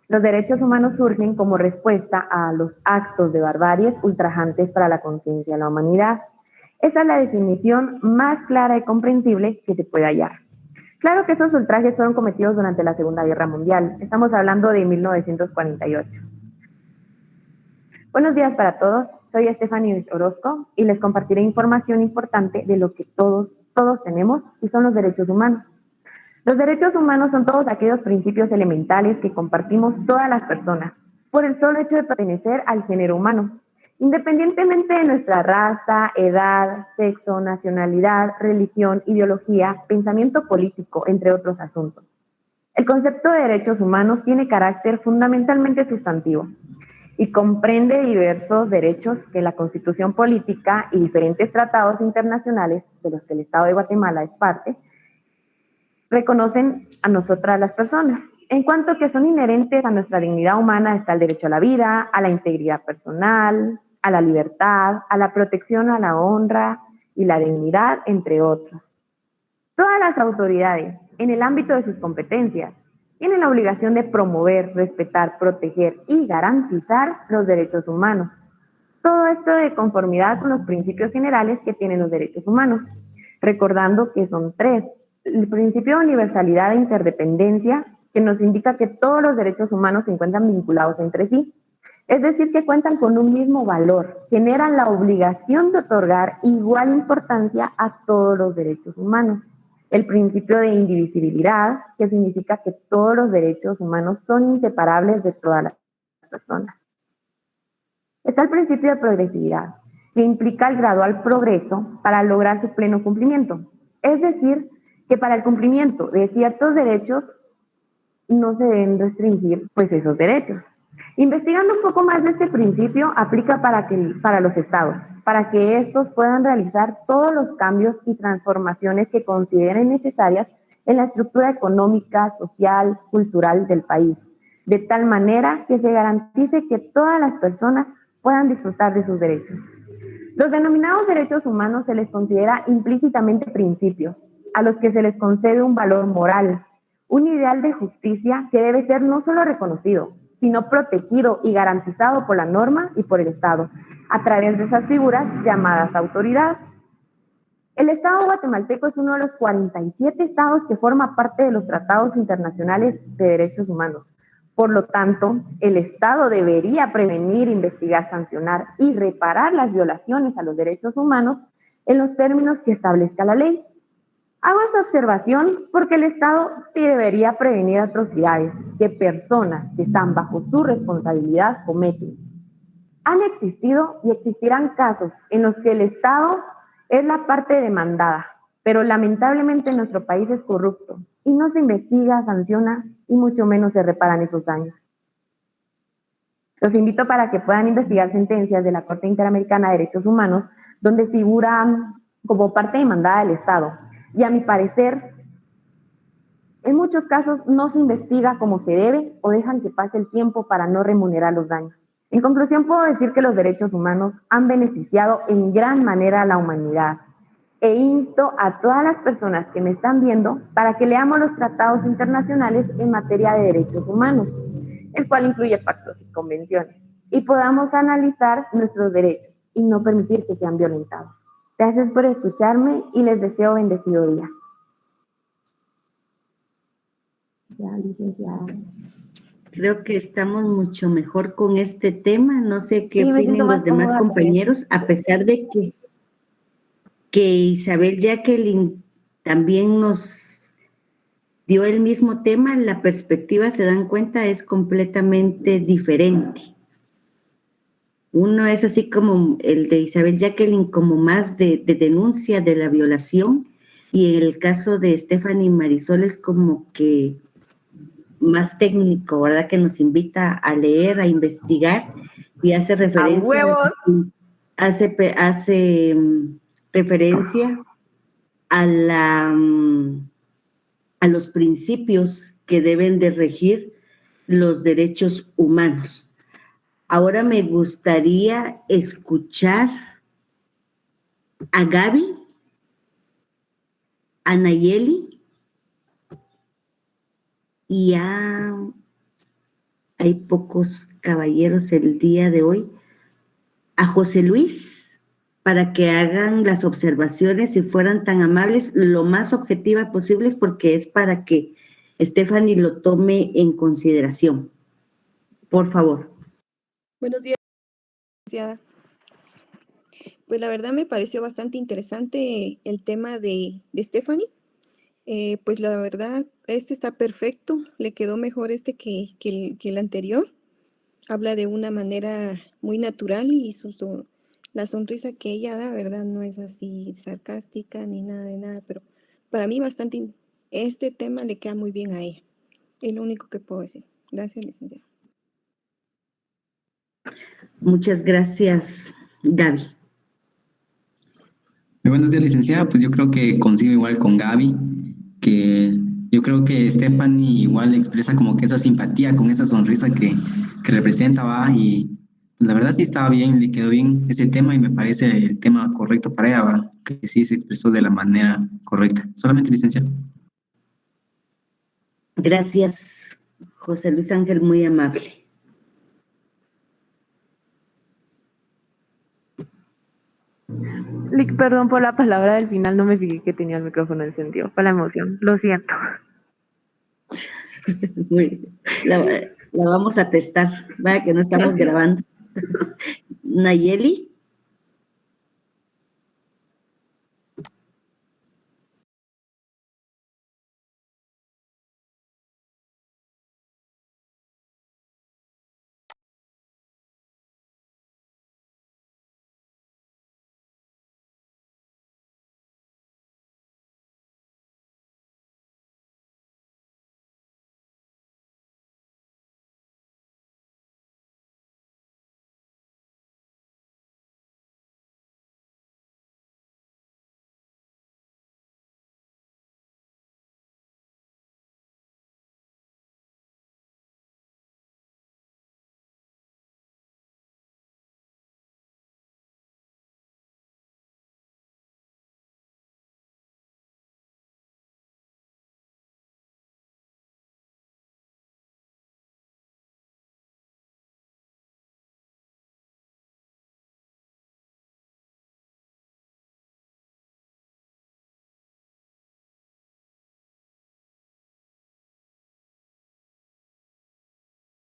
Los derechos humanos surgen como respuesta a los actos de barbaries ultrajantes para la conciencia de la humanidad. Esa es la definición más clara y comprensible que se puede hallar. Claro que esos ultrajes fueron cometidos durante la Segunda Guerra Mundial. Estamos hablando de 1948. Buenos días para todos. Soy Estefania Orozco y les compartiré información importante de lo que todos tenemos y son los derechos humanos. Los derechos humanos son todos aquellos principios elementales que compartimos todas las personas por el solo hecho de pertenecer al género humano, independientemente de nuestra raza, edad, sexo, nacionalidad, religión, ideología, pensamiento político, entre otros asuntos. El concepto de derechos humanos tiene carácter fundamentalmente sustantivo y comprende diversos derechos que la Constitución Política y diferentes tratados internacionales, de los que el Estado de Guatemala es parte, reconocen a nosotras las personas. En cuanto que son inherentes a nuestra dignidad humana está el derecho a la vida, a la integridad personal, a la libertad, a la protección, a la honra y la dignidad, entre otros. Todas las autoridades, en el ámbito de sus competencias, tienen la obligación de promover, respetar, proteger y garantizar los derechos humanos. Todo esto de conformidad con los principios generales que tienen los derechos humanos, recordando que son 3. El principio de universalidad e interdependencia, que nos indica que todos los derechos humanos se encuentran vinculados entre sí, es decir, que cuentan con un mismo valor, generan la obligación de otorgar igual importancia a todos los derechos humanos. El principio de indivisibilidad, que significa que todos los derechos humanos son inseparables de todas las personas. Está el principio de progresividad, que implica el gradual progreso para lograr su pleno cumplimiento. Es decir, que para el cumplimiento de ciertos derechos no se deben restringir pues esos derechos. Investigando un poco más de este principio, aplica para los estados, para que estos puedan realizar todos los cambios y transformaciones que consideren necesarias en la estructura económica, social, cultural del país, de tal manera que se garantice que todas las personas puedan disfrutar de sus derechos. Los denominados derechos humanos se les considera implícitamente principios, a los que se les concede un valor moral, un ideal de justicia que debe ser no solo reconocido, sino protegido y garantizado por la norma y por el Estado, a través de esas figuras llamadas autoridad. El Estado guatemalteco es uno de los 47 estados que forma parte de los tratados internacionales de derechos humanos. Por lo tanto, el Estado debería prevenir, investigar, sancionar y reparar las violaciones a los derechos humanos en los términos que establezca la ley. Hago esa observación porque el Estado sí debería prevenir atrocidades que personas que están bajo su responsabilidad cometen. Han existido y existirán casos en los que el Estado es la parte demandada, pero lamentablemente nuestro país es corrupto y no se investiga, sanciona y mucho menos se reparan esos daños. Los invito para que puedan investigar sentencias de la Corte Interamericana de Derechos Humanos donde figuran como parte demandada del Estado. Y a mi parecer, en muchos casos no se investiga como se debe o dejan que pase el tiempo para no remunerar los daños. En conclusión, puedo decir que los derechos humanos han beneficiado en gran manera a la humanidad e insto a todas las personas que me están viendo para que leamos los tratados internacionales en materia de derechos humanos, el cual incluye pactos y convenciones, y podamos analizar nuestros derechos y no permitir que sean violentados. Gracias por escucharme y les deseo bendecido día. Ya, licenciada. Creo que estamos mucho mejor con este tema. No sé qué Sí, me siento opinen más los demás cómoda con esto. compañeros, a pesar de que Isabel Jacqueline también nos dio el mismo tema, la perspectiva, se dan cuenta, es completamente diferente. Uno es así como el de Isabel Jacqueline, como más de denuncia de la violación, y en el caso de Stephanie Marisol es como que más técnico, ¿verdad? Que nos invita a leer, a investigar y hace referencia, referencia a a los principios que deben de regir los derechos humanos. Ahora me gustaría escuchar a Gaby, a Nayeli y hay pocos caballeros el día de hoy, a José Luis, para que hagan las observaciones, si fueran tan amables, lo más objetiva posibles, porque es para que Stephanie lo tome en consideración. Por favor. Buenos días, licenciada. Pues la verdad me pareció bastante interesante el tema de Stephanie. Pues la verdad, este está perfecto, le quedó mejor este que el anterior. Habla de una manera muy natural y la sonrisa que ella da, ¿verdad? No es así sarcástica ni nada de nada, pero para mí este tema le queda muy bien a ella. Es lo único que puedo decir. Gracias, licenciada. Muchas gracias, Gaby. Muy buenos días, licenciada. Pues yo creo que coincido igual con Gaby, que yo creo que Stephanie igual expresa como que esa simpatía con esa sonrisa que representa, va, y la verdad sí estaba bien, le quedó bien ese tema y me parece el tema correcto para ella, va, que sí se expresó de la manera correcta. Solamente, licenciada. Gracias, José Luis Ángel, muy amable. Lick, perdón por la palabra del final, no me fijé que tenía el micrófono encendido, fue la emoción, lo siento. La vamos a testar, vaya que no estamos grabando. Nayeli.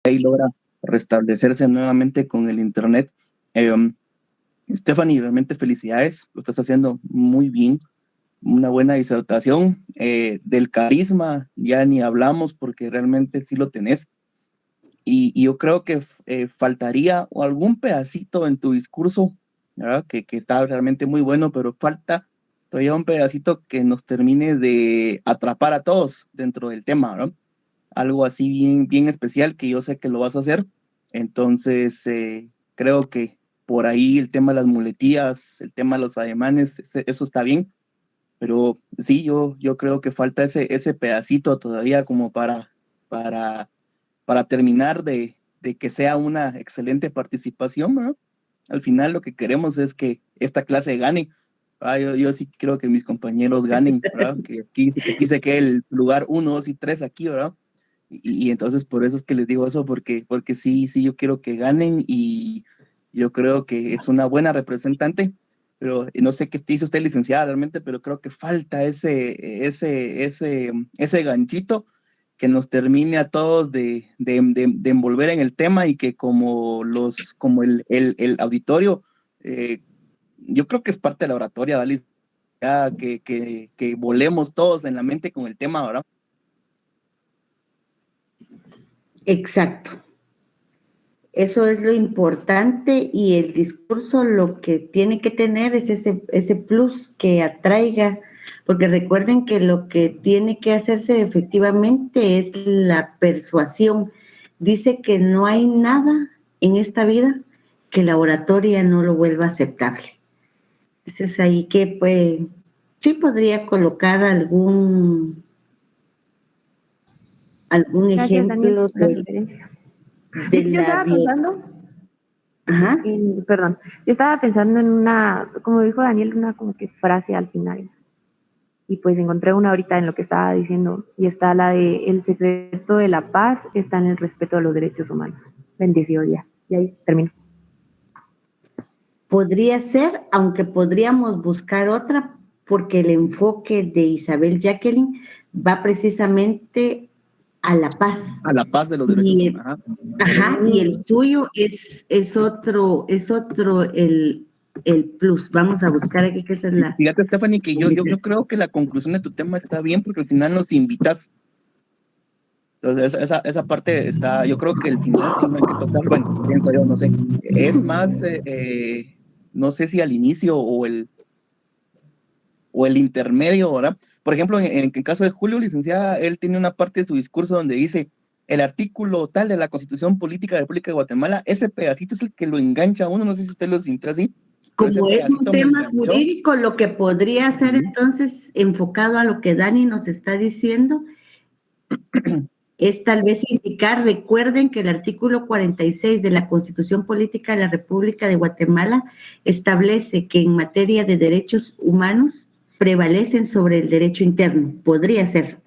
ahí logra restablecerse nuevamente con el internet. Stephanie, realmente felicidades, lo estás haciendo muy bien, una buena disertación. Del carisma ya ni hablamos porque realmente sí lo tenés. Y yo creo que faltaría algún pedacito en tu discurso, ¿verdad? Que está realmente muy bueno, pero falta todavía un pedacito que nos termine de atrapar a todos dentro del tema, ¿no? Algo así bien, bien especial que yo sé que lo vas a hacer. Entonces, creo que por ahí el tema de las muletillas, el tema de los ademanes, eso está bien. Pero sí, yo creo que falta ese pedacito todavía como para terminar de que sea una excelente participación, ¿verdad? Al final lo que queremos es que esta clase gane. Yo sí creo que mis compañeros ganen, ¿verdad? Que aquí se quede el lugar 1, 2 y 3 aquí, ¿verdad? Y entonces por eso es que les digo eso, porque sí, yo quiero que ganen y yo creo que es una buena representante, pero no sé qué dice usted, licenciada, realmente, pero creo que falta ese ganchito que nos termine a todos de envolver en el tema y que como el auditorio, yo creo que es parte de la oratoria, ¿vale? Ya que volemos todos en la mente con el tema, ¿verdad? Exacto. Eso es lo importante y el discurso lo que tiene que tener es ese plus que atraiga, porque recuerden que lo que tiene que hacerse efectivamente es la persuasión. Dice que no hay nada en esta vida que la oratoria no lo vuelva aceptable. Entonces ahí que pues sí podría colocar algún Gracias, ejemplo Daniel, por la sugerencia. de Yo estaba pensando, Ajá. Perdón, yo estaba pensando en una, como dijo Daniel, una como que frase al final. Y pues encontré una ahorita en lo que estaba diciendo, y está la de: el secreto de la paz está en el respeto a los derechos humanos. Bendecido día. Y ahí termino. Podría ser, aunque podríamos buscar otra, porque el enfoque de Isabel Jacqueline va precisamente a la paz. A la paz de los derechos humanos. Ajá, y el suyo es otro el plus. Vamos a buscar aquí que esa es la... Fíjate, Stephanie, que yo creo que la conclusión de tu tema está bien porque al final nos invitas. Entonces, esa parte está, yo creo que el final sí no hay que tocar, bueno, pienso yo, no sé. Es más, no sé si al inicio o el intermedio, ¿verdad? Por ejemplo, en el caso de Julio, licenciada, él tiene una parte de su discurso donde dice: el artículo tal de la Constitución Política de la República de Guatemala, ese pedacito es el que lo engancha a uno, no sé si usted lo sintió así. Como es un tema jurídico, lo que podría ser entonces enfocado a lo que Dani nos está diciendo es tal vez indicar, recuerden que el artículo 46 de la Constitución Política de la República de Guatemala establece que en materia de derechos humanos prevalecen sobre el derecho interno. Podría ser.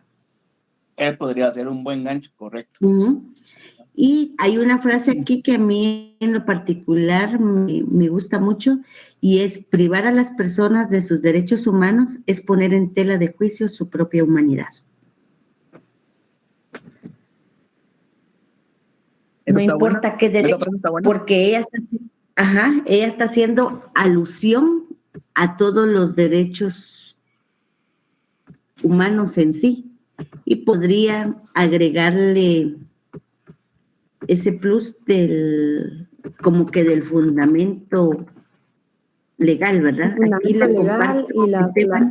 Podría ser un buen gancho, correcto. Y hay una frase aquí que a mí en lo particular me gusta mucho y es: privar a las personas de sus derechos humanos es poner en tela de juicio su propia humanidad. No importa qué derecho, porque ella está haciendo alusión a todos los derechos humanos en sí y podría agregarle ese plus como que del fundamento legal, ¿verdad? Aquí la legal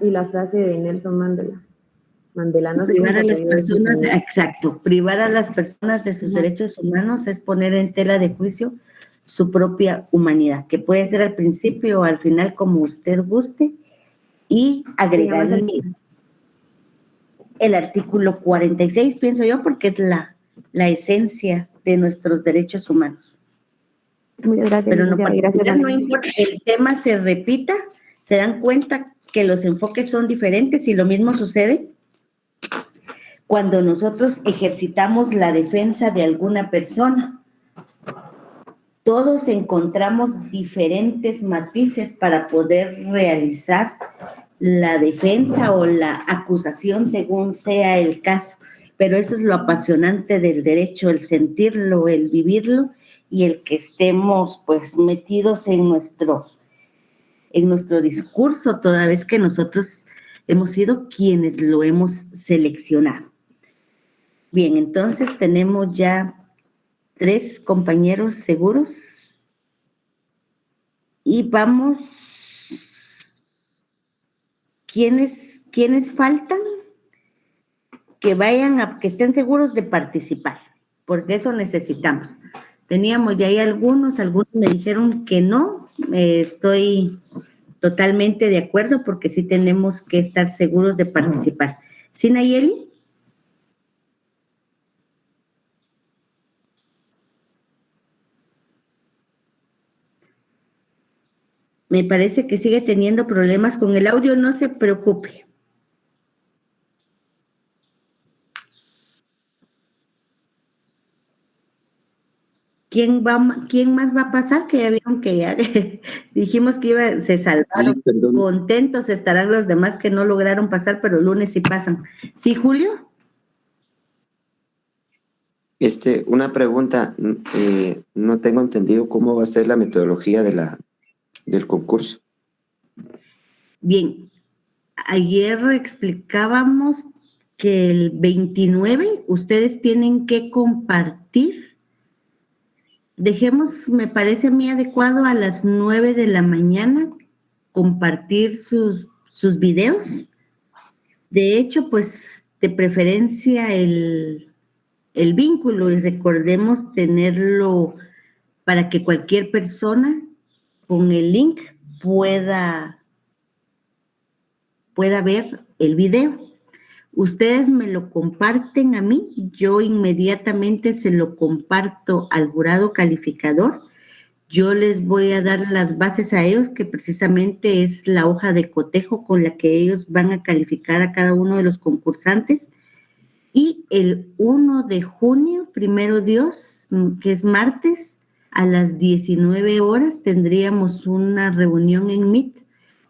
y la frase de Nelson Mandela. No sé privar a las personas, exacto, privar a las personas de sus derechos humanos es poner en tela de juicio su propia humanidad, que puede ser al principio o al final como usted guste, y agregarle el artículo 46, pienso yo, porque es la esencia de nuestros derechos humanos. Muchas gracias. Pero no importa, el tema se repita, se dan cuenta que los enfoques son diferentes y lo mismo sucede cuando nosotros ejercitamos la defensa de alguna persona. Todos encontramos diferentes matices para poder realizar la defensa o la acusación según sea el caso, pero eso es lo apasionante del derecho, el sentirlo, el vivirlo y el que estemos pues metidos en nuestro discurso, toda vez que nosotros hemos sido quienes lo hemos seleccionado. Bien, entonces tenemos ya 3 compañeros seguros y vamos. ¿Quiénes faltan? Que estén seguros de participar, porque eso necesitamos. Teníamos ya ahí algunos me dijeron que no, estoy totalmente de acuerdo porque sí tenemos que estar seguros de participar. ¿Sí, Nayeli? Me parece que sigue teniendo problemas con el audio, no se preocupe. ¿Quién más va a pasar? Que ya vieron que ya dijimos que se salvaron. Contentos estarán los demás que no lograron pasar, pero el lunes sí pasan. ¿Sí, Julio? Una pregunta, no tengo entendido cómo va a ser la metodología del concurso. Bien, ayer explicábamos que el 29 ustedes tienen que compartir. Dejemos, me parece a mí adecuado a las 9 de la mañana compartir sus videos. De hecho, pues de preferencia el vínculo, y recordemos tenerlo para que cualquier persona con el link pueda ver el video. Ustedes me lo comparten a mí, yo inmediatamente se lo comparto al jurado calificador. Yo les voy a dar las bases a ellos, que precisamente es la hoja de cotejo con la que ellos van a calificar a cada uno de los concursantes. Y el 1 de junio, primero Dios, que es martes, a las 19 horas tendríamos una reunión en Meet,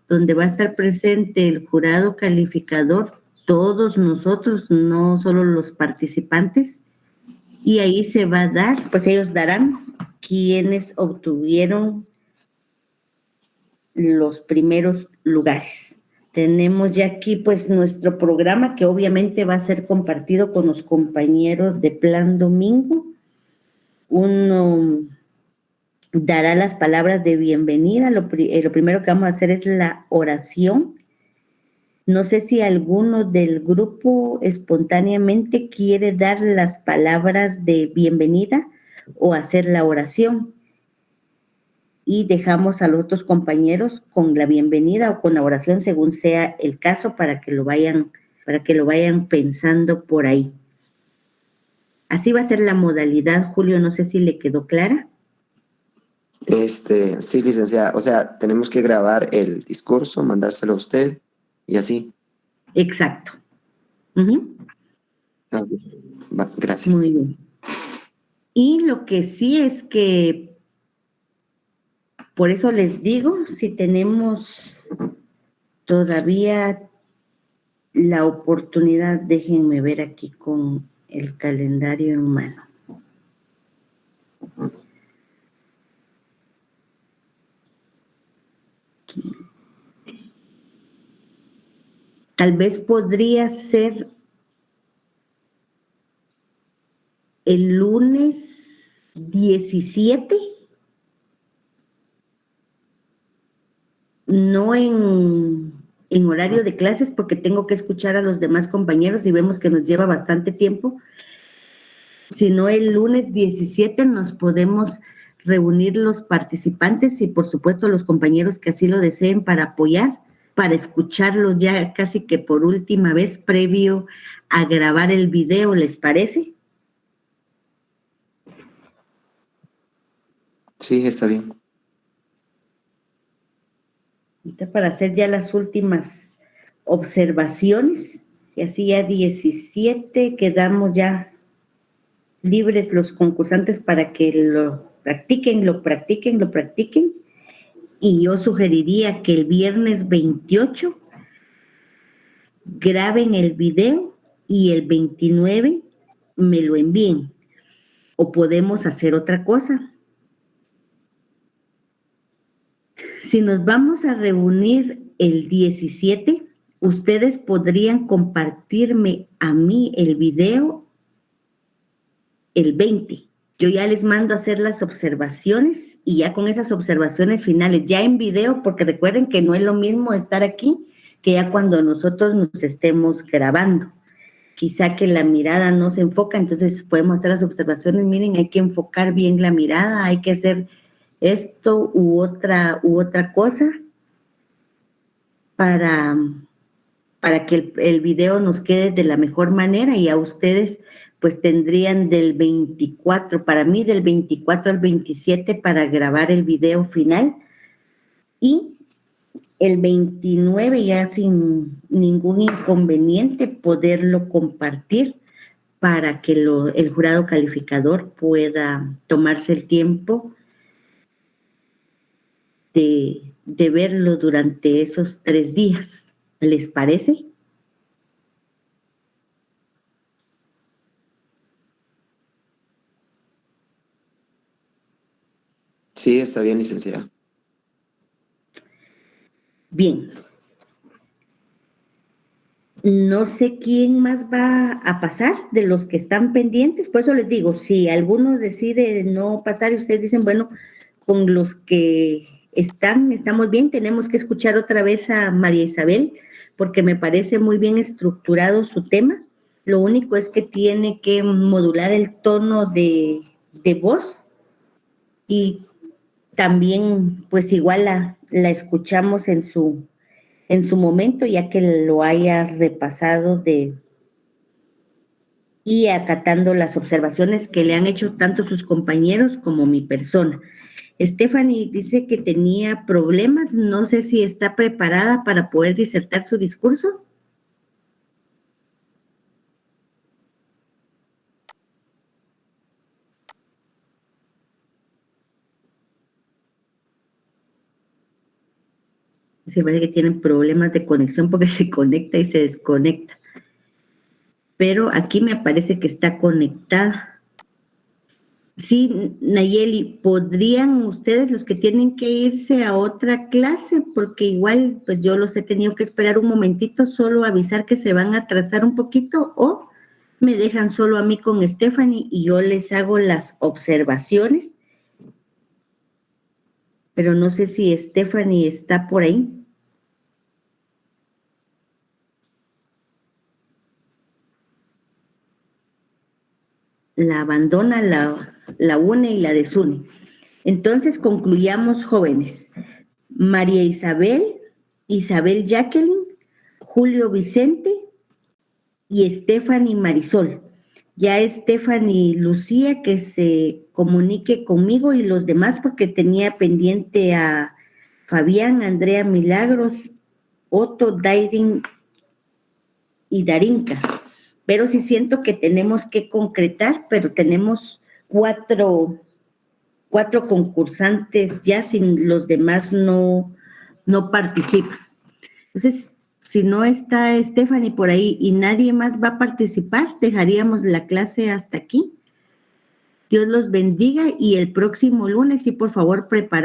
donde va a estar presente el jurado calificador, todos nosotros, no solo los participantes, y ahí se va a dar, pues ellos darán quienes obtuvieron los primeros lugares. Tenemos ya aquí pues nuestro programa, que obviamente va a ser compartido con los compañeros de Plan Domingo. Uno dará las palabras de bienvenida. Lo primero que vamos a hacer es la oración. No sé si alguno del grupo espontáneamente quiere dar las palabras de bienvenida o hacer la oración. Y dejamos a los otros compañeros con la bienvenida o con la oración, según sea el caso, para que lo vayan pensando por ahí. Así va a ser la modalidad, Julio, no sé si le quedó clara. Sí, licenciada, o sea, tenemos que grabar el discurso, mandárselo a usted y así. Exacto. Gracias. Muy bien. Y lo que sí es que, por eso les digo, si tenemos todavía la oportunidad, déjenme ver aquí con el calendario en mano. Aquí. Tal vez podría ser el lunes 17, no en horario de clases, porque tengo que escuchar a los demás compañeros y vemos que nos lleva bastante tiempo, sino el lunes 17 nos podemos reunir los participantes y por supuesto los compañeros que así lo deseen para apoyar, para escucharlo ya casi que por última vez previo a grabar el video, ¿les parece? Sí, está bien. Para hacer ya las últimas observaciones, y así ya 17 quedamos ya libres los concursantes para que lo practiquen, y yo sugeriría que el viernes 28 graben el video y el 29 me lo envíen. O podemos hacer otra cosa. Si nos vamos a reunir el 17, ustedes podrían compartirme a mí el video el 20. Yo ya les mando a hacer las observaciones y ya con esas observaciones finales, ya en video, porque recuerden que no es lo mismo estar aquí que ya cuando nosotros nos estemos grabando. Quizá que la mirada no se enfoca, entonces podemos hacer las observaciones. Miren, hay que enfocar bien la mirada, hay que hacer esto u otra cosa para que el video nos quede de la mejor manera, y a ustedes pues tendrían del 24, para mí del 24 al 27 para grabar el video final, y el 29 ya sin ningún inconveniente poderlo compartir para que el jurado calificador pueda tomarse el tiempo de verlo durante esos 3 días. ¿Les parece? Sí, está bien, licenciada. Bien. No sé quién más va a pasar de los que están pendientes. Por eso les digo, si alguno decide no pasar y ustedes dicen, bueno, con los que estamos bien, tenemos que escuchar otra vez a María Isabel, porque me parece muy bien estructurado su tema. Lo único es que tiene que modular el tono de voz, y también pues igual la escuchamos en su momento, ya que lo haya repasado y acatando las observaciones que le han hecho tanto sus compañeros como mi persona. Stephanie dice que tenía problemas, no sé si está preparada para poder disertar su discurso. Se parece que tienen problemas de conexión porque se conecta y se desconecta. Pero aquí me parece que está conectada. Sí, Nayeli, ¿podrían ustedes, los que tienen que irse a otra clase? Porque igual, pues yo los he tenido que esperar un momentito, solo avisar que se van a atrasar un poquito, o me dejan solo a mí con Stephanie y yo les hago las observaciones. Pero no sé si Stephanie está por ahí. La abandona, la une y la desune. Entonces concluyamos, jóvenes. María Isabel, Isabel Jacqueline, Julio Vicente y Stephanie Marisol. Ya Stephanie Lucía que se comunique conmigo y los demás, porque tenía pendiente a Fabián, Andrea Milagros, Otto, Dairin y Darinka. Pero sí siento que tenemos que concretar, pero tenemos cuatro concursantes ya, sin los demás no participan. Entonces, si no está Stephanie por ahí y nadie más va a participar, dejaríamos la clase hasta aquí. Dios los bendiga, y el próximo lunes, sí, por favor, prepara